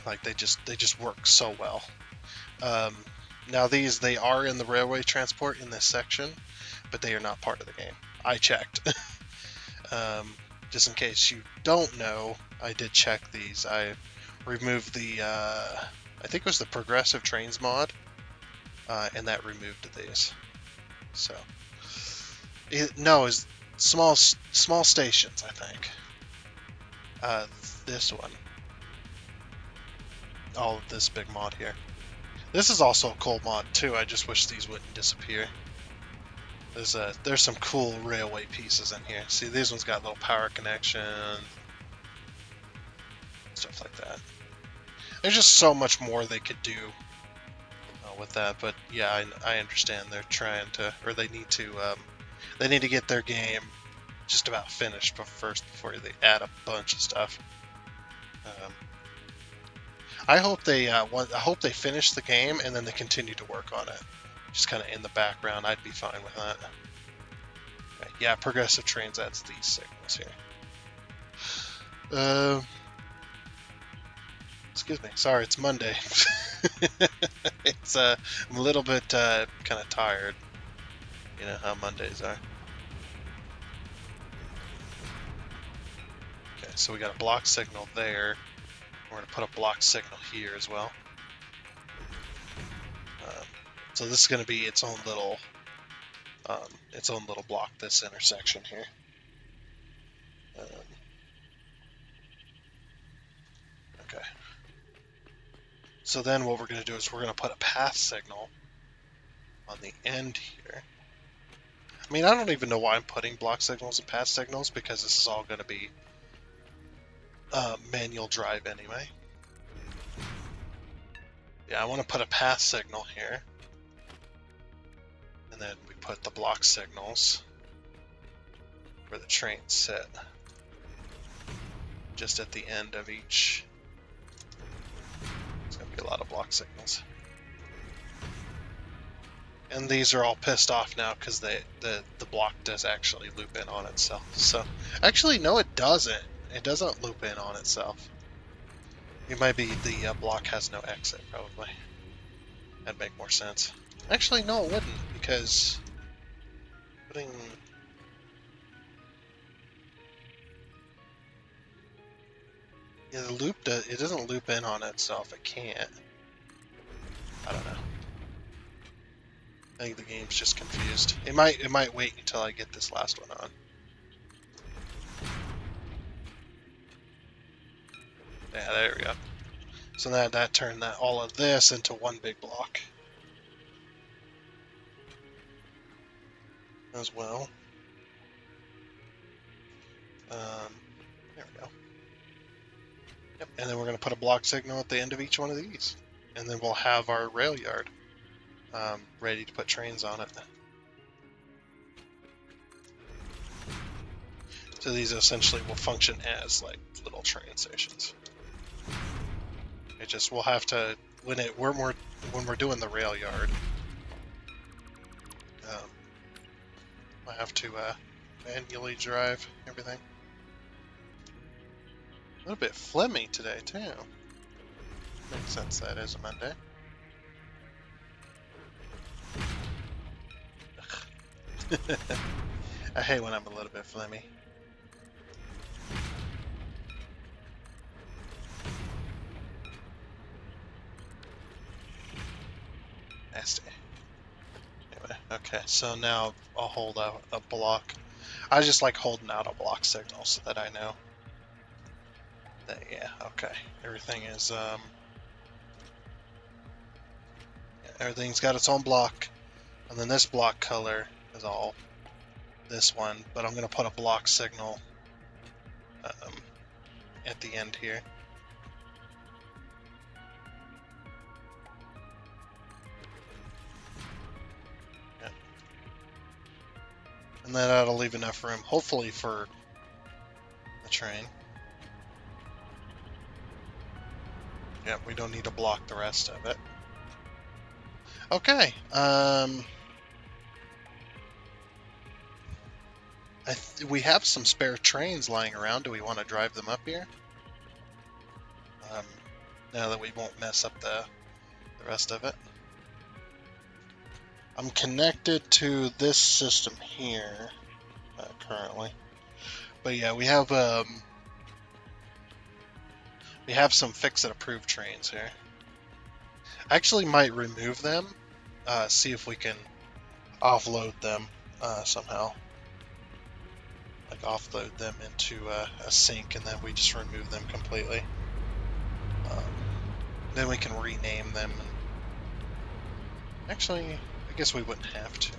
Like, they just work so well. Now they are in the railway transport in this section, but they are not part of the game. I checked. Just in case you don't know, I did check these. I removed the, I think it was the Progressive Trains mod, and that removed these. So, no, it's small stations, I think. This one. All of this big mod here. This is also a cool mod too. I just wish these wouldn't disappear. There's some cool railway pieces in here. See, these ones got little power connection, stuff like that. There's just so much more they could do with that. But yeah, I understand they're trying to, or they need to get their game just about finished first before they add a bunch of stuff. I hope they finish the game and then they continue to work on it. Just kind of in the background, I'd be fine with that. Okay, yeah, Progressive Trains adds these signals here. Excuse me. Sorry, it's Monday. I'm a little bit kind of tired. You know how Mondays are. Okay, so we got a block signal there. We're going to put a block signal here as well. So this is going to be its own little block, this intersection here. Okay. So then what we're going to do is we're going to put a path signal on the end here. I mean, I don't even know why I'm putting block signals and path signals, because this is all going to be manual drive anyway. Yeah, I want to put a path signal here. And then we put the block signals where the trains sit. Just at the end of each. It's going to be a lot of block signals. And these are all pissed off now because the block does actually loop in on itself. So, actually, no, it doesn't. It doesn't loop in on itself. It might be the block has no exit, probably. That'd make more sense. Actually, no, it wouldn't, because putting... Yeah, the loop it doesn't loop in on itself. It can't. I don't know. I think the game's just confused. It might wait until I get this last one on. Yeah, there we go. So that turned all of this into one big block. As well. There we go. Yep, and then we're going to put a block signal at the end of each one of these. And then we'll have our rail yard ready to put trains on it. So these essentially will function as like little train stations. It just, we'll have to, when we're doing the rail yard, I have to manually drive everything. A little bit phlegmy today too. Makes sense, that is a Monday. I hate when I'm a little bit phlegmy. Nasty. Anyway, okay, so now I'll hold out a block. I just like holding out a block signal so that I know that, yeah, okay, everything is, everything's got its own block, and then this block color is all this one, but I'm going to put a block signal at the end here. And then that'll leave enough room, hopefully, for the train. Yep, we don't need to block the rest of it. Okay, we have some spare trains lying around. Do we want to drive them up here? Now that we won't mess up the rest of it. I'm connected to this system here currently, but yeah, we have some fix-it approved trains here. I actually might remove them, see if we can offload them somehow. Like offload them into a sink, and then we just remove them completely. Then we can rename them. Actually, I guess we wouldn't have to.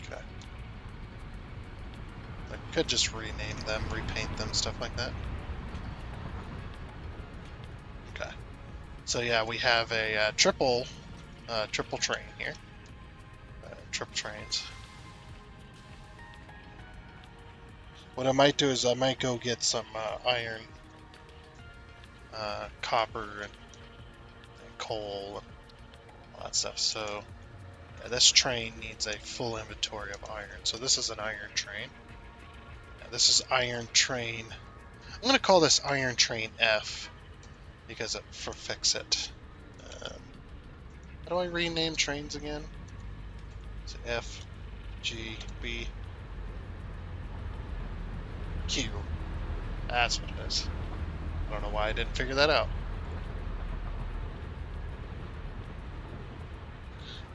Okay. I could just rename them, repaint them, stuff like that. Okay. So yeah, we have a triple train here. Triple trains. What I might do is I might go get some iron, copper, and coal, and all that stuff. So this train needs a full inventory of iron. So this is an iron train. This is iron train. I'm going to call this iron train F because for fix it. How do I rename trains again? It's F, G, B, Q. That's what it is. I don't know why I didn't figure that out.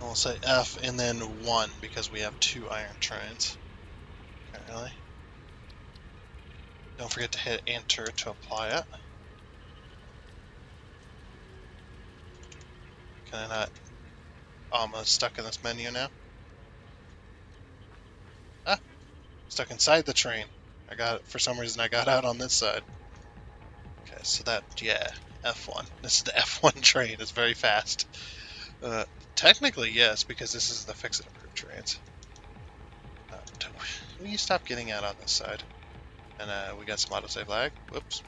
I'll say F and then 1 because we have 2 iron trains. Apparently. Don't forget to hit enter to apply it. Can I not? Oh, I'm stuck in this menu now. Ah! Stuck inside the train. I got it. For some reason I got out on this side. Okay, so that, yeah, F1. This is the F1 train. It's very fast. Technically, yes, because this is the fix-it approved trains. Will you stop getting out on this side? And we got some autosave lag. Whoops.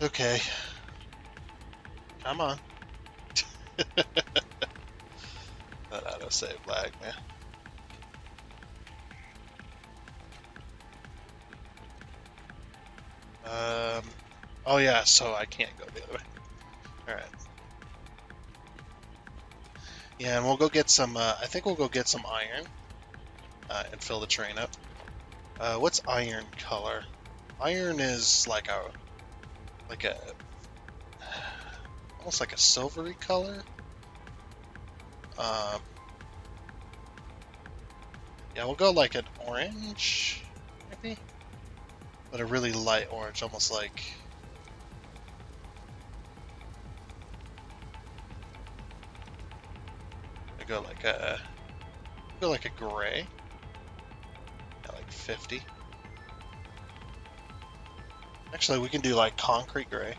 Okay. Come on. That autosave lag, man. Oh yeah, so I can't go the other way. Alright. Yeah, and we'll go get some, I think we'll go get some iron, and fill the train up. What's iron color? Iron is like a, almost like a silvery color. Yeah, we'll go like an orange, maybe? But a really light orange, almost like... Go like a gray. Yeah, like 50. Actually, we can do like concrete gray.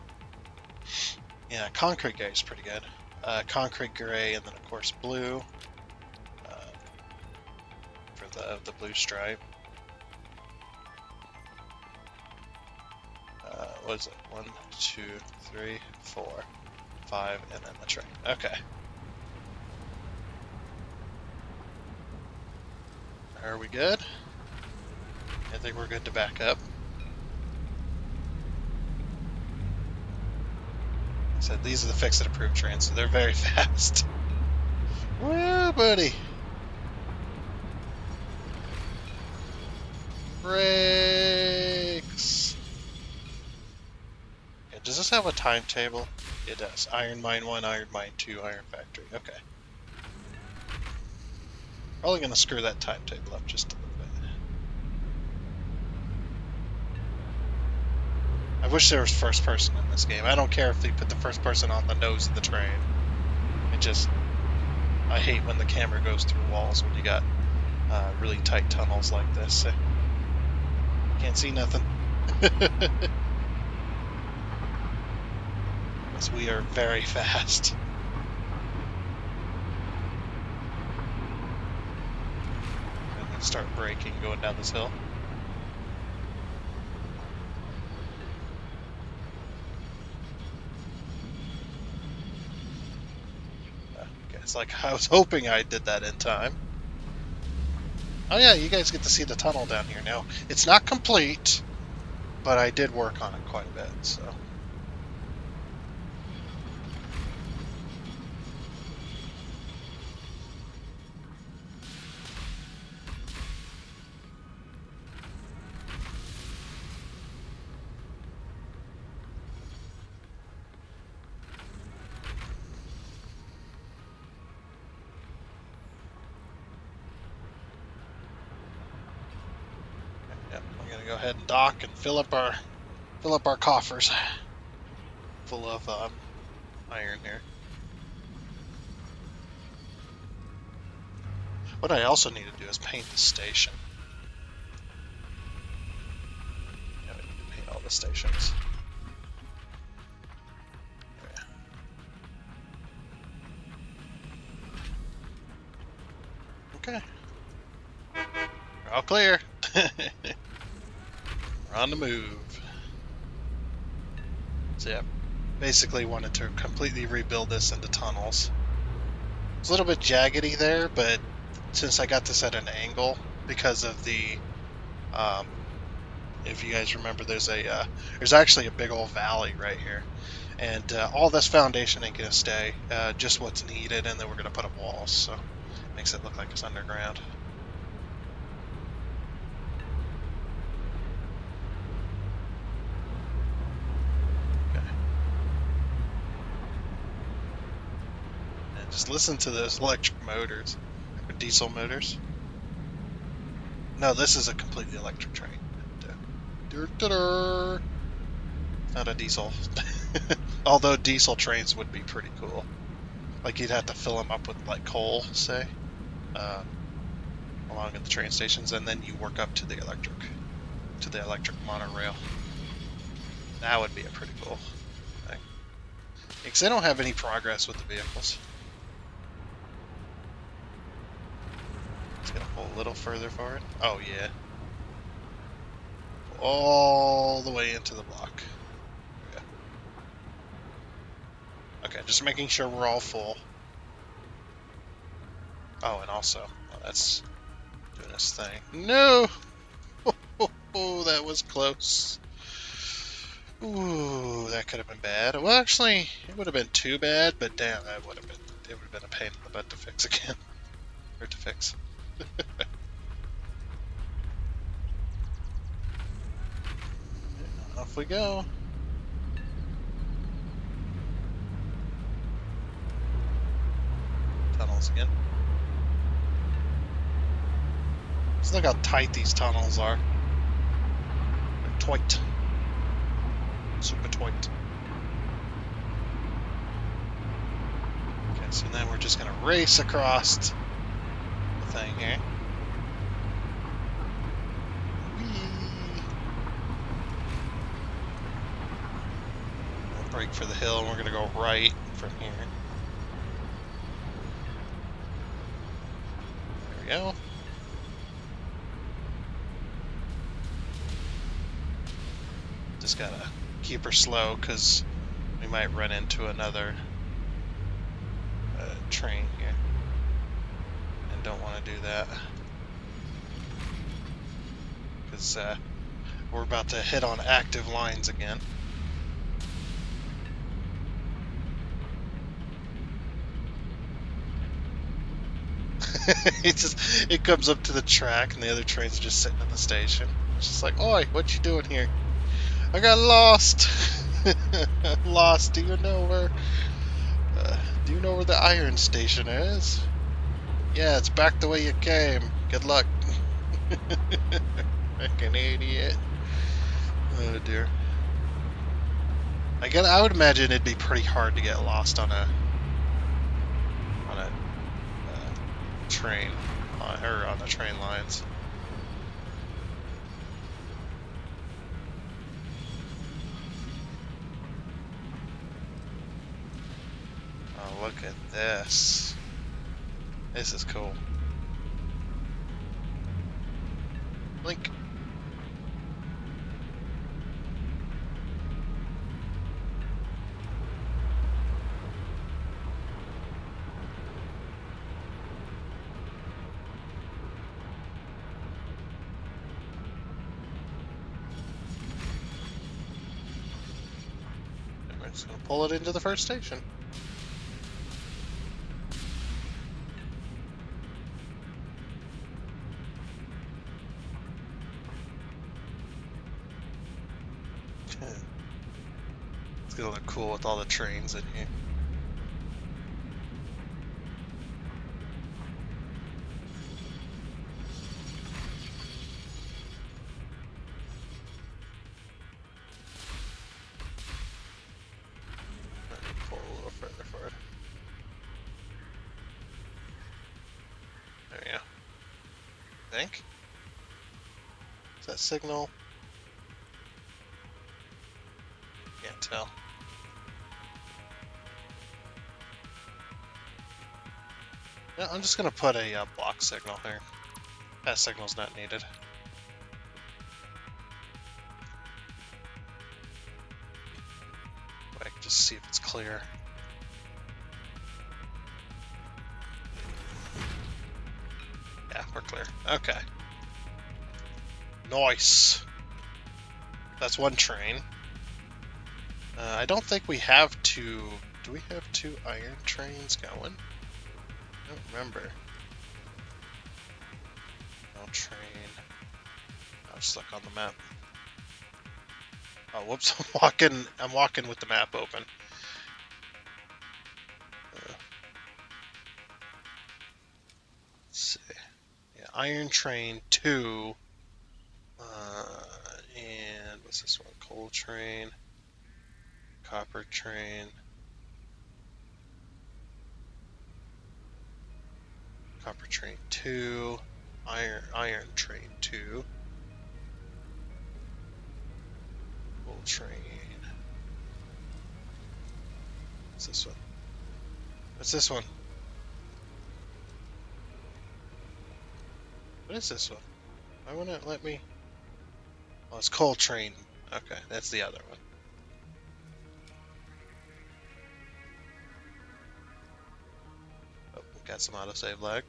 Yeah, concrete gray is pretty good. Concrete gray, and then of course blue for the blue stripe. What is it? 1, 2, 3, 4, 5, and then the train. Okay. Are we good? I think we're good to back up. I said these are the fix-it approved trains, so they're very fast. Woo, buddy! Brakes! Yeah, does this have a timetable? It does. Iron Mine 1, Iron Mine 2, Iron Factory. Okay. Probably gonna screw that timetable up just a little bit. I wish there was first person in this game. I don't care if they put the first person on the nose of the train. I hate when the camera goes through walls when you got really tight tunnels like this. Can't see nothing. Yes, we are very fast. I'm going to start braking going down this hill. It's like I was hoping I did that in time. Oh yeah, you guys get to see the tunnel down here now. It's not complete, but I did work on it quite a bit, so. Yep, we're gonna go ahead and dock and fill up our coffers full of iron here. What I also need to do is paint the station. Yeah, we need to paint all the stations. Okay. We're all clear. We're on the move. So yeah, basically wanted to completely rebuild this into tunnels. It's a little bit jaggedy there, but since I got this at an angle because of the, if you guys remember, there's actually a big old valley right here, and all this foundation ain't gonna stay, just what's needed, and then we're gonna put up walls, so makes it look like it's underground. Okay. And just listen to those electric motors, or diesel motors. No, this is a completely electric train. Not a diesel. Although diesel trains would be pretty cool. Like you'd have to fill them up with like coal, say, along at the train stations, and then you work up to the electric monorail. That would be a pretty cool thing. Because they don't have any progress with the vehicles. It's gonna pull a little further forward. Oh yeah. All the way into the block. Yeah. Okay, just making sure we're all full. Oh, and also, that's doing this thing. No! Oh, that was close. Ooh, that could have been bad. Well, actually, it would have been too bad, but damn, it would have been a pain in the butt to fix again. Or to fix. Off we go. Tunnels again. Just look how tight these tunnels are. They're tight. Super tight. Okay, so then we're just gonna race across the thing here. We'll brake for the hill and we're gonna go right from here. There we go. Just gotta keep her slow because we might run into another train here and don't want to do that because we're about to hit on active lines again. It comes up to the track and the other train's just sitting at the station. It's just like, oi, what you doing here? I got lost. Lost. Do you know where the iron station is? Yeah, it's back the way you came. Good luck. Fucking idiot. Oh dear. I would imagine it'd be pretty hard to get lost on a train, or on the train lines. look at this. This is cool. Blink. And we're just gonna pull it into the first station. It's gonna look cool with all the trains in here. Pull a little further forward. There we go. Think? Is that signal? Can't tell. Yeah, I'm just gonna put a block signal here. That signal's not needed. I can just see if it's clear. Yeah, we're clear. Okay. Nice. That's one train. I don't think we have two... Do we have two iron trains going? I don't remember. No train. I'll just look on the map. Oh, whoops! I'm walking with the map open. Let's see. Yeah, iron train 2. And what's this one? Coal train. Copper train. Copper train 2. Iron train 2. Coal train. What's this one? What's this one? What is this one? Why wouldn't it let me? Oh, it's coal train. Okay, that's the other one. Oh, got some autosave lag.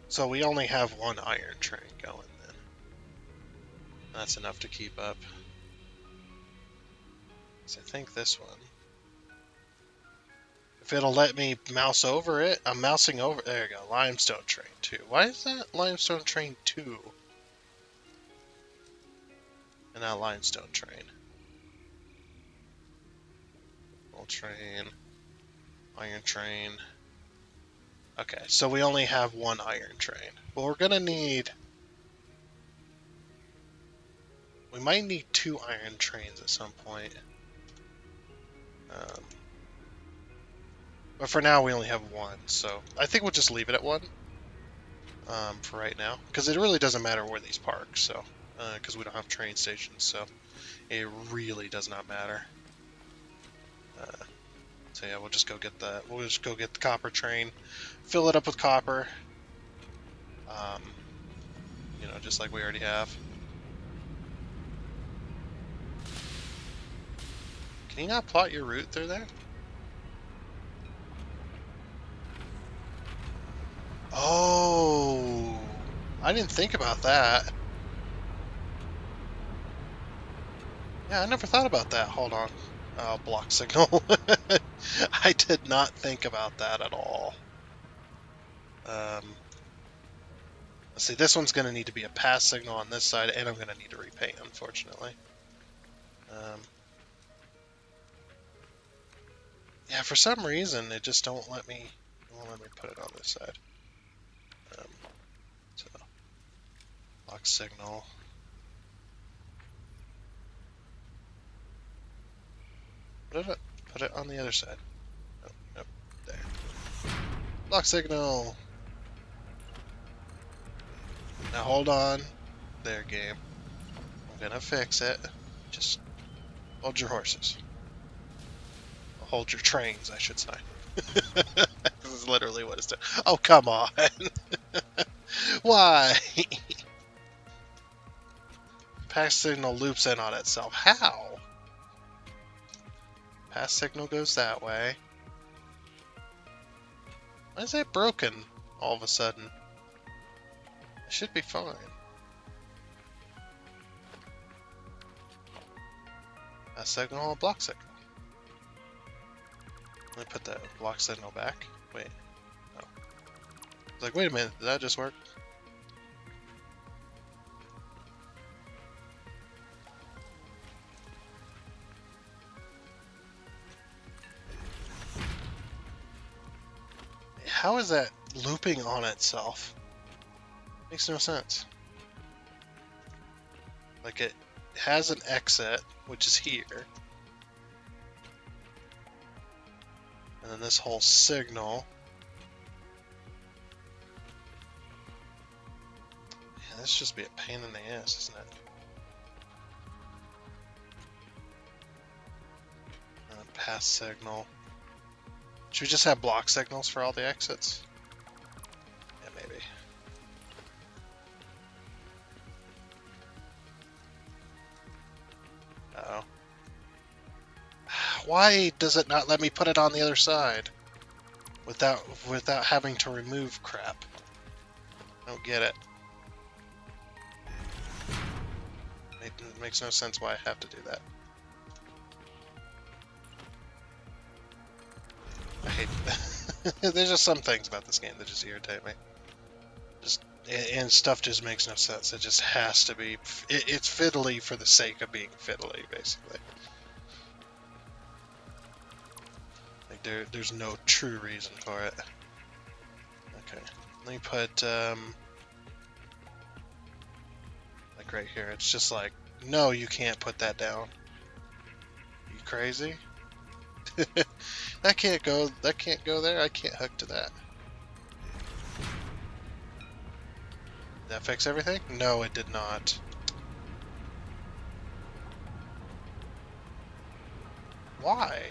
So we only have one iron train going then. That's enough to keep up. So I think this one. If it'll let me mouse over it, I'm mousing over. There you go. Limestone train 2. Why is that limestone train 2? And not limestone train. Coal train. Iron train. Okay, so we only have one iron train. Well, we're gonna need... We might need 2 iron trains at some point. But for now, we only have 1, so I think we'll just leave it at 1 for right now. Because it really doesn't matter where these park, so... Because we don't have train stations, so it really does not matter. So yeah, we'll just go get the copper train, fill it up with copper. You know, just like we already have. Can you not plot your route through there? Oh, I didn't think about that. Yeah, I never thought about that. Hold on. Block signal. I did not think about that at all. Let's see, this one's going to need to be a pass signal on this side, and I'm going to need to repaint, unfortunately. Yeah, for some reason, it just won't let me put it on this side. So, block signal. Put it on the other side. Nope, nope, there. Block signal. Now hold on. There, game. I'm gonna fix it. Just Hold your horses. Hold your trains, I should say. This is literally what it's doing. Oh, come on. Why? Pass signal loops in on itself. How? Pass signal goes that way. Why is that broken all of a sudden? It should be fine. Pass signal, block signal. Let me put that block signal back. Wait. No. I was like, wait a minute, did that just work? How is that looping on itself? Makes no sense. Like it has an exit, which is here. And then this whole signal. Yeah, this just be a pain in the ass, isn't it? And then pass signal. Should we just have block signals for all the exits? Yeah, maybe. Uh-oh. Why does it not let me put it on the other side? Without having to remove crap. I don't get it. It makes no sense why I have to do that. I hate there's just some things about this game that just irritate me. And stuff just makes no sense. It just has to be. It's fiddly for the sake of being fiddly, basically. Like there's no true reason for it. Okay, let me put like right here. It's just like, no, you can't put that down. You crazy? That can't go. That can't go there. I can't hook to that. Did that fix everything? No, it did not. Why?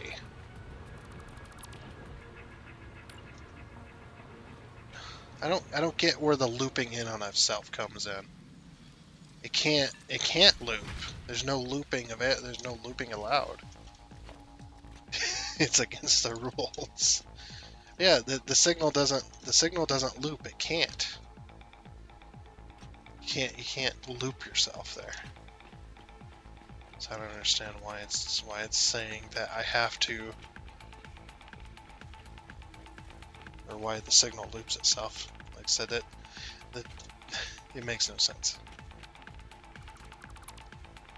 I don't get where the looping in on itself comes in. It can't loop. There's no looping of it. There's no looping allowed. It's against the rules. Yeah, the signal doesn't loop. It can't. You can't loop yourself there. So I don't understand why it's saying that I have to, or why the signal loops itself. Like I said, it makes no sense.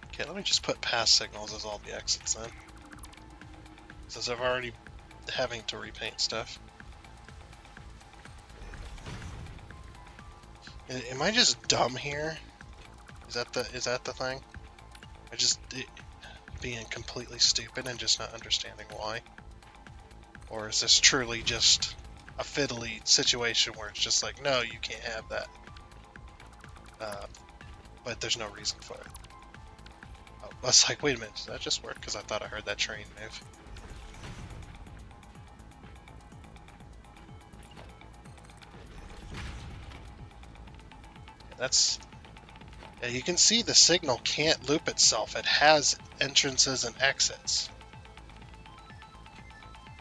Okay, let me just put pass signals as all the exits then, since I've already having to repaint stuff. Am I just dumb here? Is that the thing? Being completely stupid and just not understanding why? Or is this truly just a fiddly situation where it's just like, no, you can't have that. But there's no reason for it. Oh, I was like, wait a minute, did that just work? Because I thought I heard that train move. Yeah, you can see the signal can't loop itself. It has entrances and exits.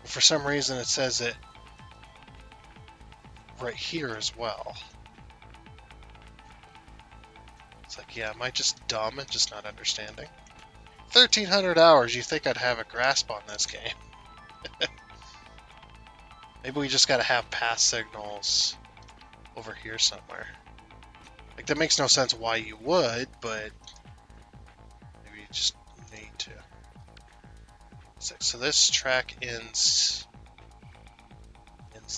For some reason it says it right here as well. It's like, yeah, am I just dumb and just not understanding? 1,300 hours, you think I'd have a grasp on this game. Maybe we just gotta have pass signals over here somewhere. Like, that makes no sense why you would, but maybe you just need to. So this track ends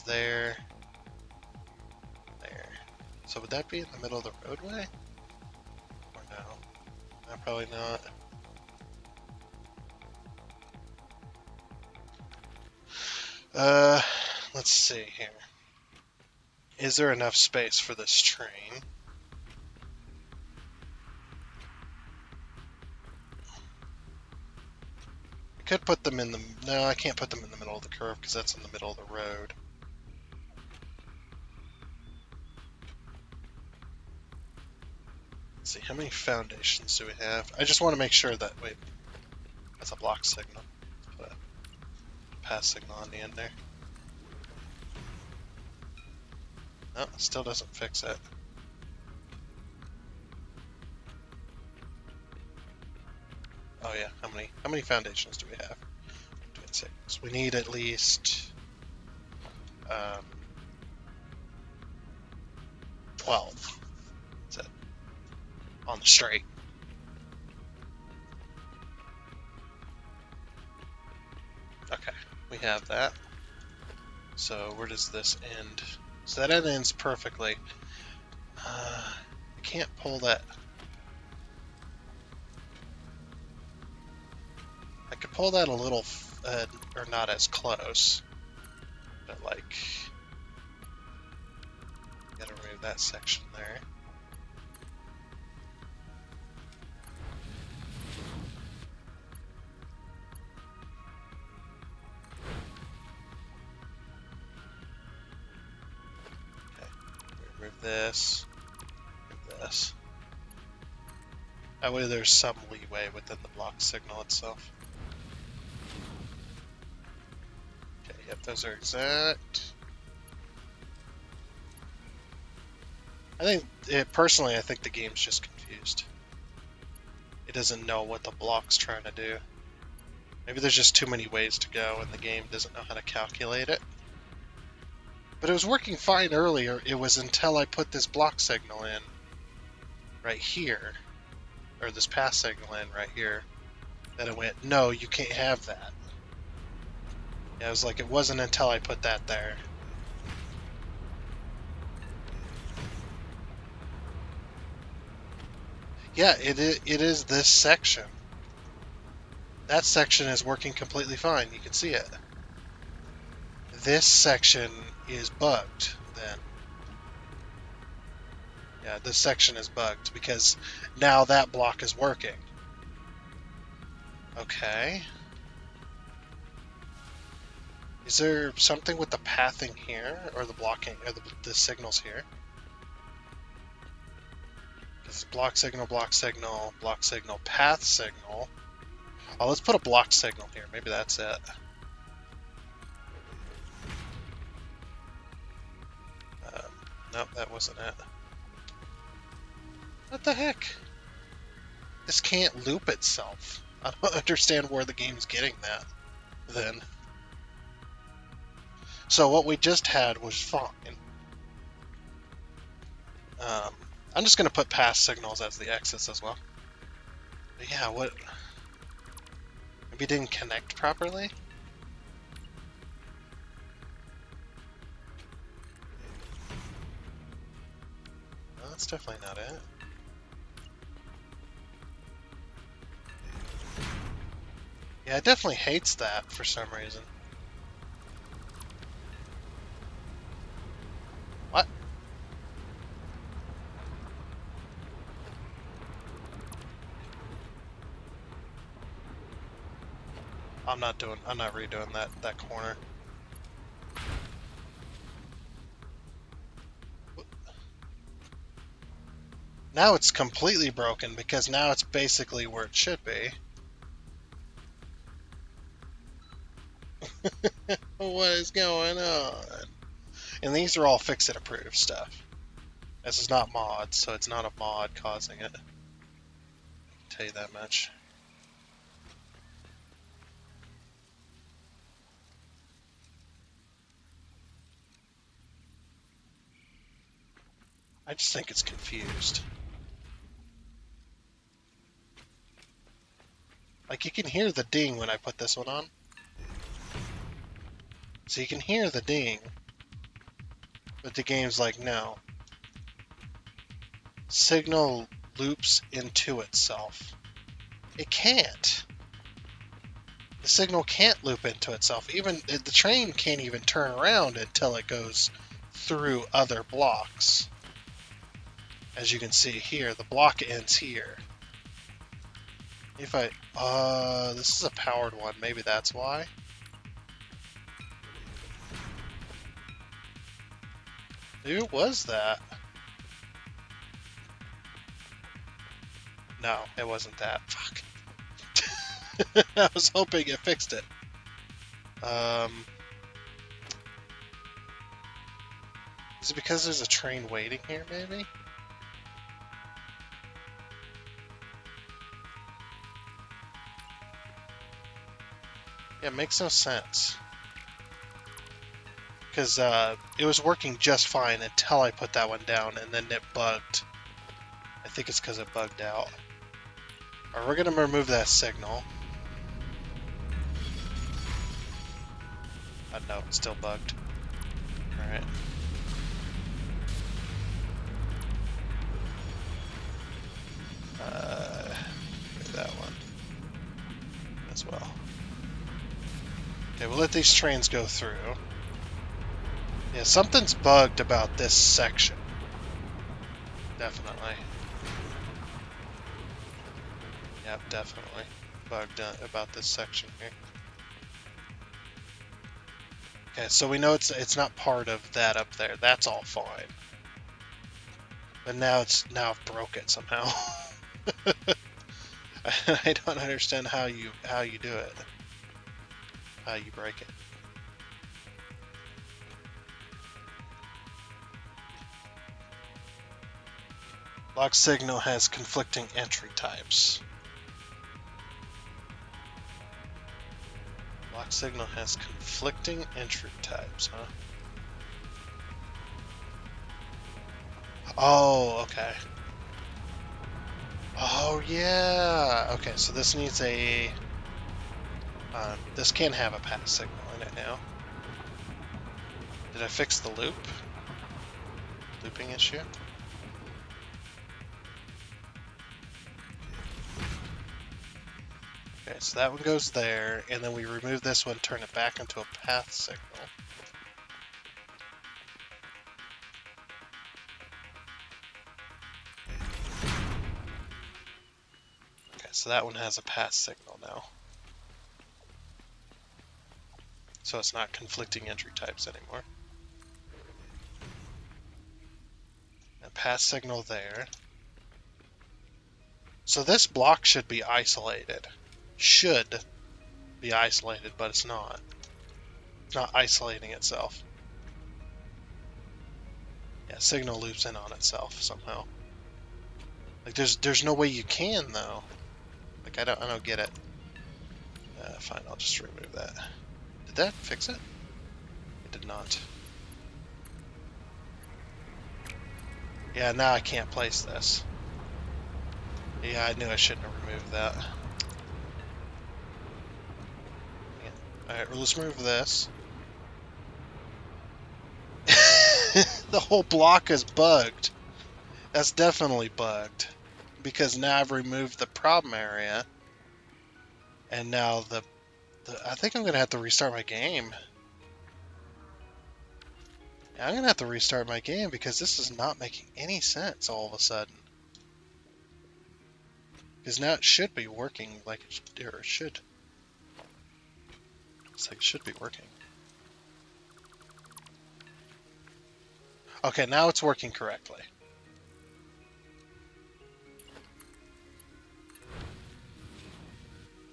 there. So would that be in the middle of the roadway? Or no? No, probably not. Let's see here. Is there enough space for this train? could put them in the... No, I can't put them in the middle of the curve because that's in the middle of the road. Let's see, how many foundations do we have? I just want to make sure that... Wait, that's a block signal. Put a pass signal on the end there. No, it still doesn't fix it. Oh yeah, how many foundations do we have? 26. We need at least 12. That's it. On the straight. Okay, we have that. So where does this end? So that ends perfectly. I can't pull that. I could pull that a little, or not as close. But like, gotta remove that section there. Okay, remove this. Remove this. That way there's some leeway within the block signal itself. Okay, yep, those are exact. Personally, I think the game's just confused. It doesn't know what the block's trying to do. Maybe there's just too many ways to go and the game doesn't know how to calculate it. But it was working fine earlier. It was until I put this block signal in right here, or this pass signal in right here, that it went, no, you can't have that. Yeah, I was like, it wasn't until I put that there. Yeah, it is this section. That section is working completely fine. You can see it. This section is bugged then. Yeah, this section is bugged because now that block is working. Okay. Is there something with the pathing here, or the blocking, or the signals here? Because block signal, block signal, block signal, path signal. Oh, let's put a block signal here. Maybe that's it. Nope, that wasn't it. What the heck? This can't loop itself. I don't understand where the game's getting that, then. So what we just had was fine. I'm just going to put pass signals as the exits as well. But yeah, what... Maybe it didn't connect properly? No, that's definitely not it. Yeah, it definitely hates that for some reason. What? I'm not redoing that corner. Now it's completely broken because now it's basically where it should be. What is going on? And these are all fix-it approved stuff. This is not mods, so it's not a mod causing it. I can tell you that much. I just think it's confused. Like, you can hear the ding when I put this one on. So you can hear the ding. But the game's like, no. Signal loops into itself. It can't. The signal can't loop into itself. Even the train can't even turn around until it goes through other blocks. As you can see here, the block ends here. If I... this is a powered one. Maybe that's why. Maybe it was that. No, it wasn't that. Fuck. I was hoping it fixed it. Is it because there's a train waiting here, maybe? Yeah, it makes no sense. Because it was working just fine until I put that one down, and then it bugged. I think it's because it bugged out. Alright, we're going to remove that signal. No, it's still bugged. Alright. That one as well. Okay, we'll let these trains go through. Yeah, something's bugged about this section. Definitely. Yep, definitely. Bugged about this section here. Okay, so we know it's not part of that up there. That's all fine. But now I've broke it somehow. I don't understand how you do it. How you break it. Lock signal has conflicting entry types. Lock signal has conflicting entry types, huh? Oh, okay. Oh, yeah. Okay, so this needs a... this can have a pass signal in it now. Did I fix the loop? Looping issue? Okay, so that one goes there, and then we remove this one, turn it back into a path signal. Okay, so that one has a path signal now. So it's not conflicting entry types anymore. A path signal there. So this block should be isolated. Should be isolated, but it's not. It's not isolating itself. Yeah, signal loops in on itself somehow. Like there's no way you can though. Like I don't get it. Fine, I'll just remove that. Did that fix it? It did not. Yeah, now I can't place this. Yeah, I knew I shouldn't have removed that. Alright, well, let's remove this. The whole block is bugged. That's definitely bugged. Because now I've removed the problem area. And now I think I'm going to have to restart my game. Yeah, I'm going to have to restart my game because this is not making any sense all of a sudden. Because now it should be working like it should. It's like it should be working. Okay, now it's working correctly.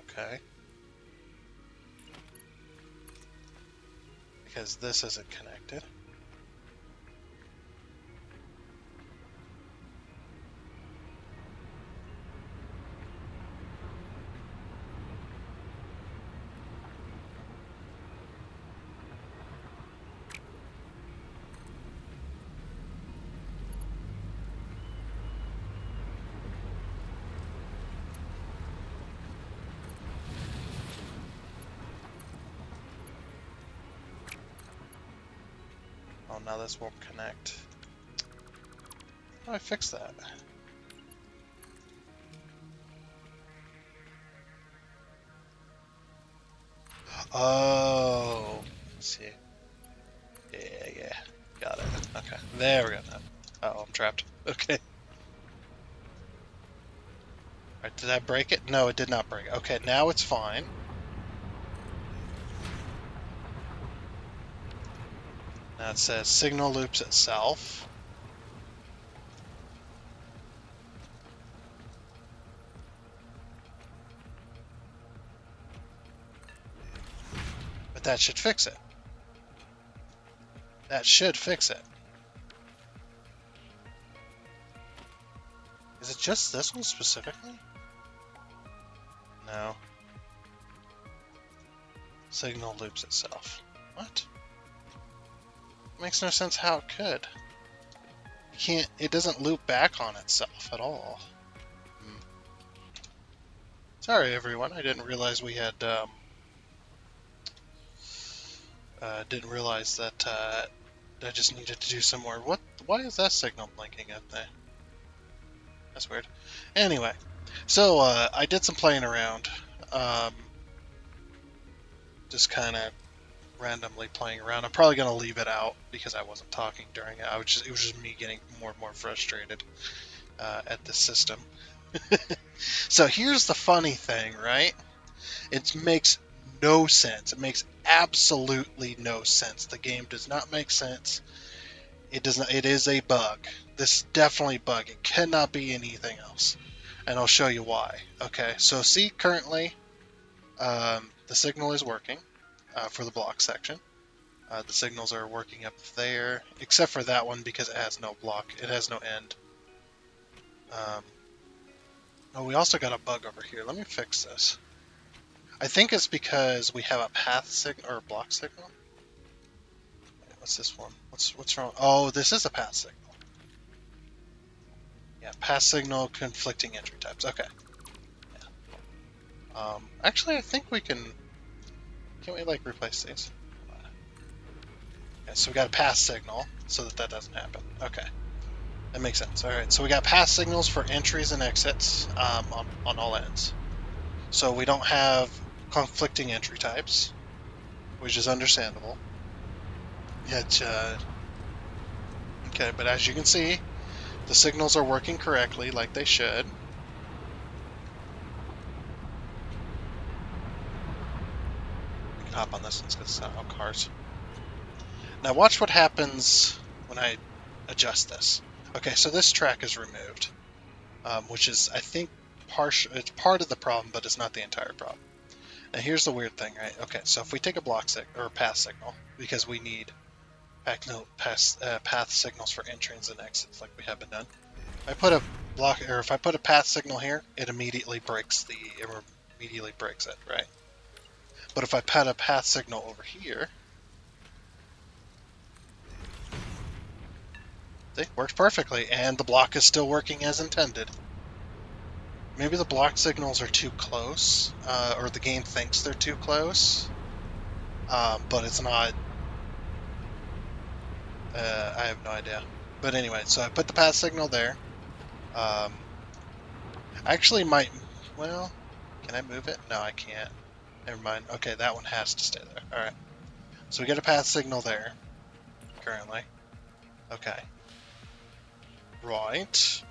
Okay. Because this isn't connected. Oh, now this won't connect. How do I fix that? Oh, let's see. Yeah, got it. Okay, there we go. Oh, I'm trapped. Okay. Right, did I break it? No, it did not break. Okay, now it's fine. Now it says signal loops itself. But that should fix it. That should fix it. Is it just this one specifically? No. Signal loops itself. What? Makes no sense how it could. You can't. It doesn't loop back on itself at all. Sorry, everyone. I didn't realize we had. Didn't realize that I just needed to do some more. What? Why is that signal blinking up there? That's weird. Anyway, so I did some playing around. Just kind of randomly playing around. I'm probably gonna leave it out because I wasn't talking during it. It was just me getting more and more frustrated at the system. So here's the funny thing, right? It makes no sense. It makes absolutely no sense. The game does not make sense. It does not. It is a bug. This is definitely a bug. It cannot be anything else, and I'll show you why. Okay, so see, currently the signal is working for the block section. The signals are working up there, except for that one because it has no block. It has no end. Oh, we also got a bug over here. Let me fix this. I think it's because we have a path signal or a block signal. Wait, what's this one? What's wrong? Oh, this is a path signal. Yeah, path signal conflicting entry types. Okay. Yeah. Actually, I think we can. Can we like replace these? Okay, so we got a path signal so that doesn't happen. Okay. That makes sense. All right, so we got path signals for entries and exits on all ends. So we don't have conflicting entry types, which is understandable. Yet, okay, but as you can see, the signals are working correctly, like they should. We can hop on this one because it's not on cars. Now watch what happens when I adjust this. Okay, so this track is removed, which is, I think, it's part of the problem, but it's not the entire problem. Now here's the weird thing, right? Okay, so if we take a block or path signal, because we need path signals for entrance and exits, like we have been done. If I put a block, or if I put a path signal here, it immediately breaks it, right? But if I put a path signal over here, it works perfectly, and the block is still working as intended. Maybe the block signals are too close, or the game thinks they're too close, but it's not. I have no idea. But anyway, so I put the path signal there. I actually might. Well, can I move it? No, I can't. Never mind. Okay, that one has to stay there. All right. So we get a path signal there. Currently. Okay. Right.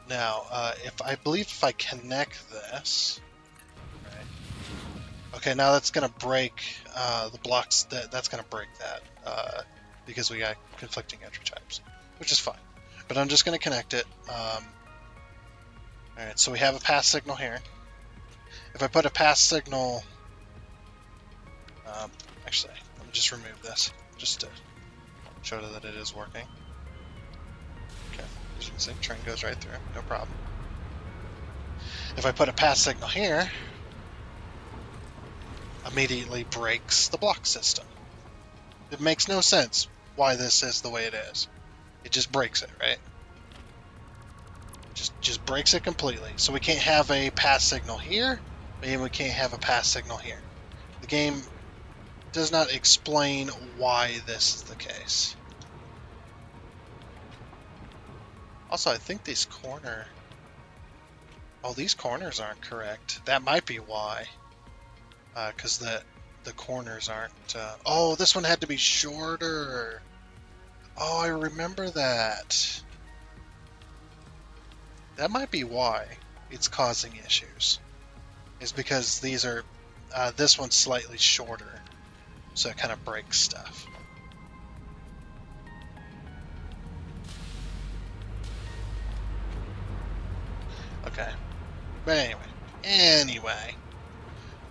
Now, if I connect this. Right. Okay, now that's gonna break the blocks. That's gonna break that because we got conflicting entry types, which is fine. But I'm just gonna connect it. All right, so we have a path signal here. If I put a path signal, actually, let me just remove this just to show that it is working. Okay, as you can see, train goes right through, no problem. If I put a path signal here, immediately breaks the block system. It makes no sense why this is the way it is. It just breaks it, right? Just breaks it completely. So we can't have a path signal here, and we can't have a path signal here. The game does not explain why this is the case. Also, I think these corners aren't correct. That might be why. Because the corners aren't... oh, this one had to be shorter. Oh, I remember that. That might be why it's causing issues. Is because these are, this one's slightly shorter, so it kind of breaks stuff. Okay. But anyway.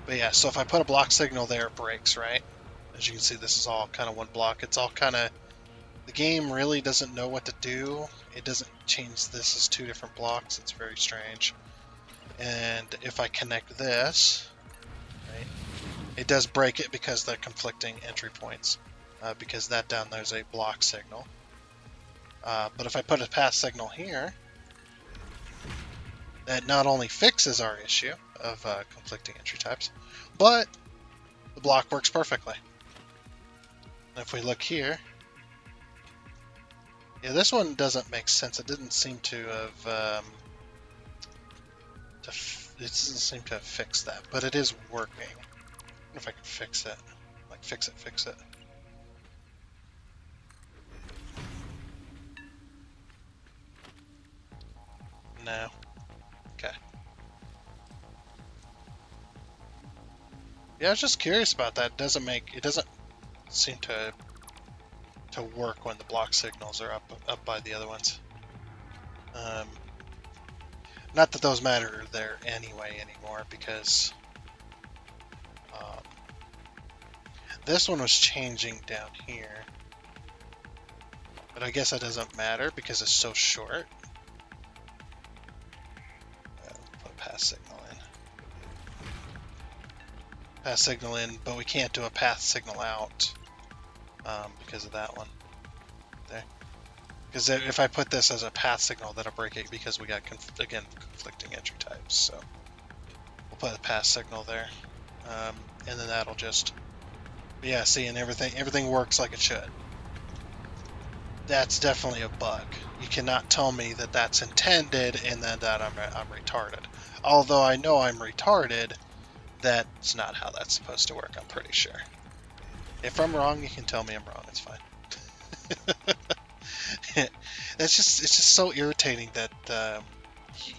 But yeah, so if I put a block signal there, it breaks, right? As you can see, this is all kind of one block. It's all kind of, the game really doesn't know what to do. It doesn't change this as two different blocks. It's very strange. And if I connect this, right, it does break it because they're conflicting entry points. Because that down there's a block signal. But if I put a path signal here, that not only fixes our issue of conflicting entry types, but the block works perfectly. And if we look here, yeah, this one doesn't make sense. It didn't seem to have it doesn't seem to have fixed that, but it is working. I wonder if I can fix it. Like fix it. No. Okay. Yeah, I was just curious about that. It doesn't seem to work when the block signals are up by the other ones. Not that those matter there anyway anymore, because this one was changing down here. But I guess that doesn't matter because it's so short. Put a path signal in. Path signal in, but we can't do a path signal out because of that one. There. Because if I put this as a path signal, that'll break it because we got, again, conflicting entry types. So we'll put a path signal there. And then that'll just... Yeah, see, and everything works like it should. That's definitely a bug. You cannot tell me that that's intended and then that I'm retarded. Although I know I'm retarded, that's not how that's supposed to work, I'm pretty sure. If I'm wrong, you can tell me I'm wrong, it's fine. It's just so irritating that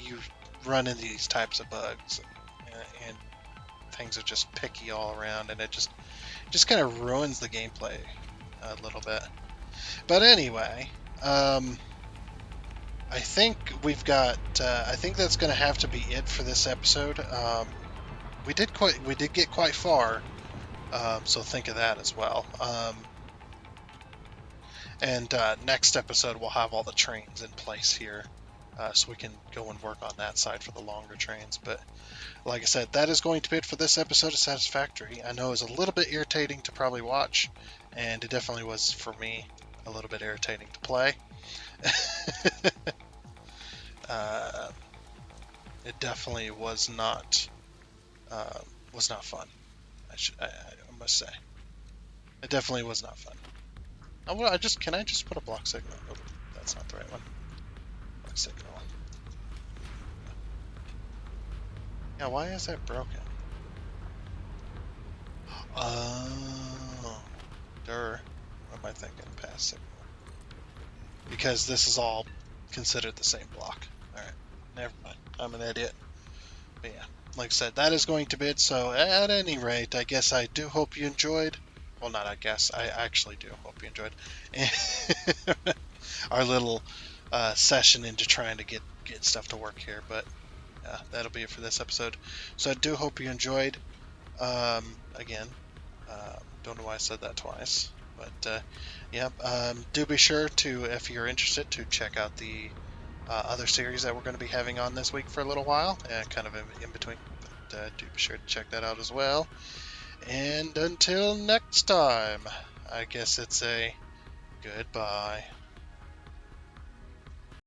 you run into these types of bugs and things are just picky all around, and it just kind of ruins the gameplay a little bit. But anyway, I think we've got. I think that's going to have to be it for this episode. We did get quite far, so think of that as well. And next episode we'll have all the trains in place here, so we can go and work on that side for the longer trains. But like I said, that is going to be it for this episode of Satisfactory. I know it was a little bit irritating to probably watch, and it definitely was for me a little bit irritating to play. It definitely was not fun. I must say, it definitely was not fun. Oh, well, can I just put a block signal? Oh, that's not the right one. Block signal. Yeah, why is that broken? Oh, what am I thinking? Pass signal. Because this is all considered the same block. Alright, never mind. I'm an idiot. But yeah, like I said, that is going to be it. So at any rate, I guess I do hope you enjoyed. Well, not I guess. I actually do hope you enjoyed our little session into trying to get stuff to work here. But that'll be it for this episode. So I do hope you enjoyed. Again, don't know why I said that twice. But yeah, do be sure to, if you're interested, to check out the other series that we're going to be having on this week for a little while, kind of in between. But do be sure to check that out as well. And until next time, I guess it's a goodbye.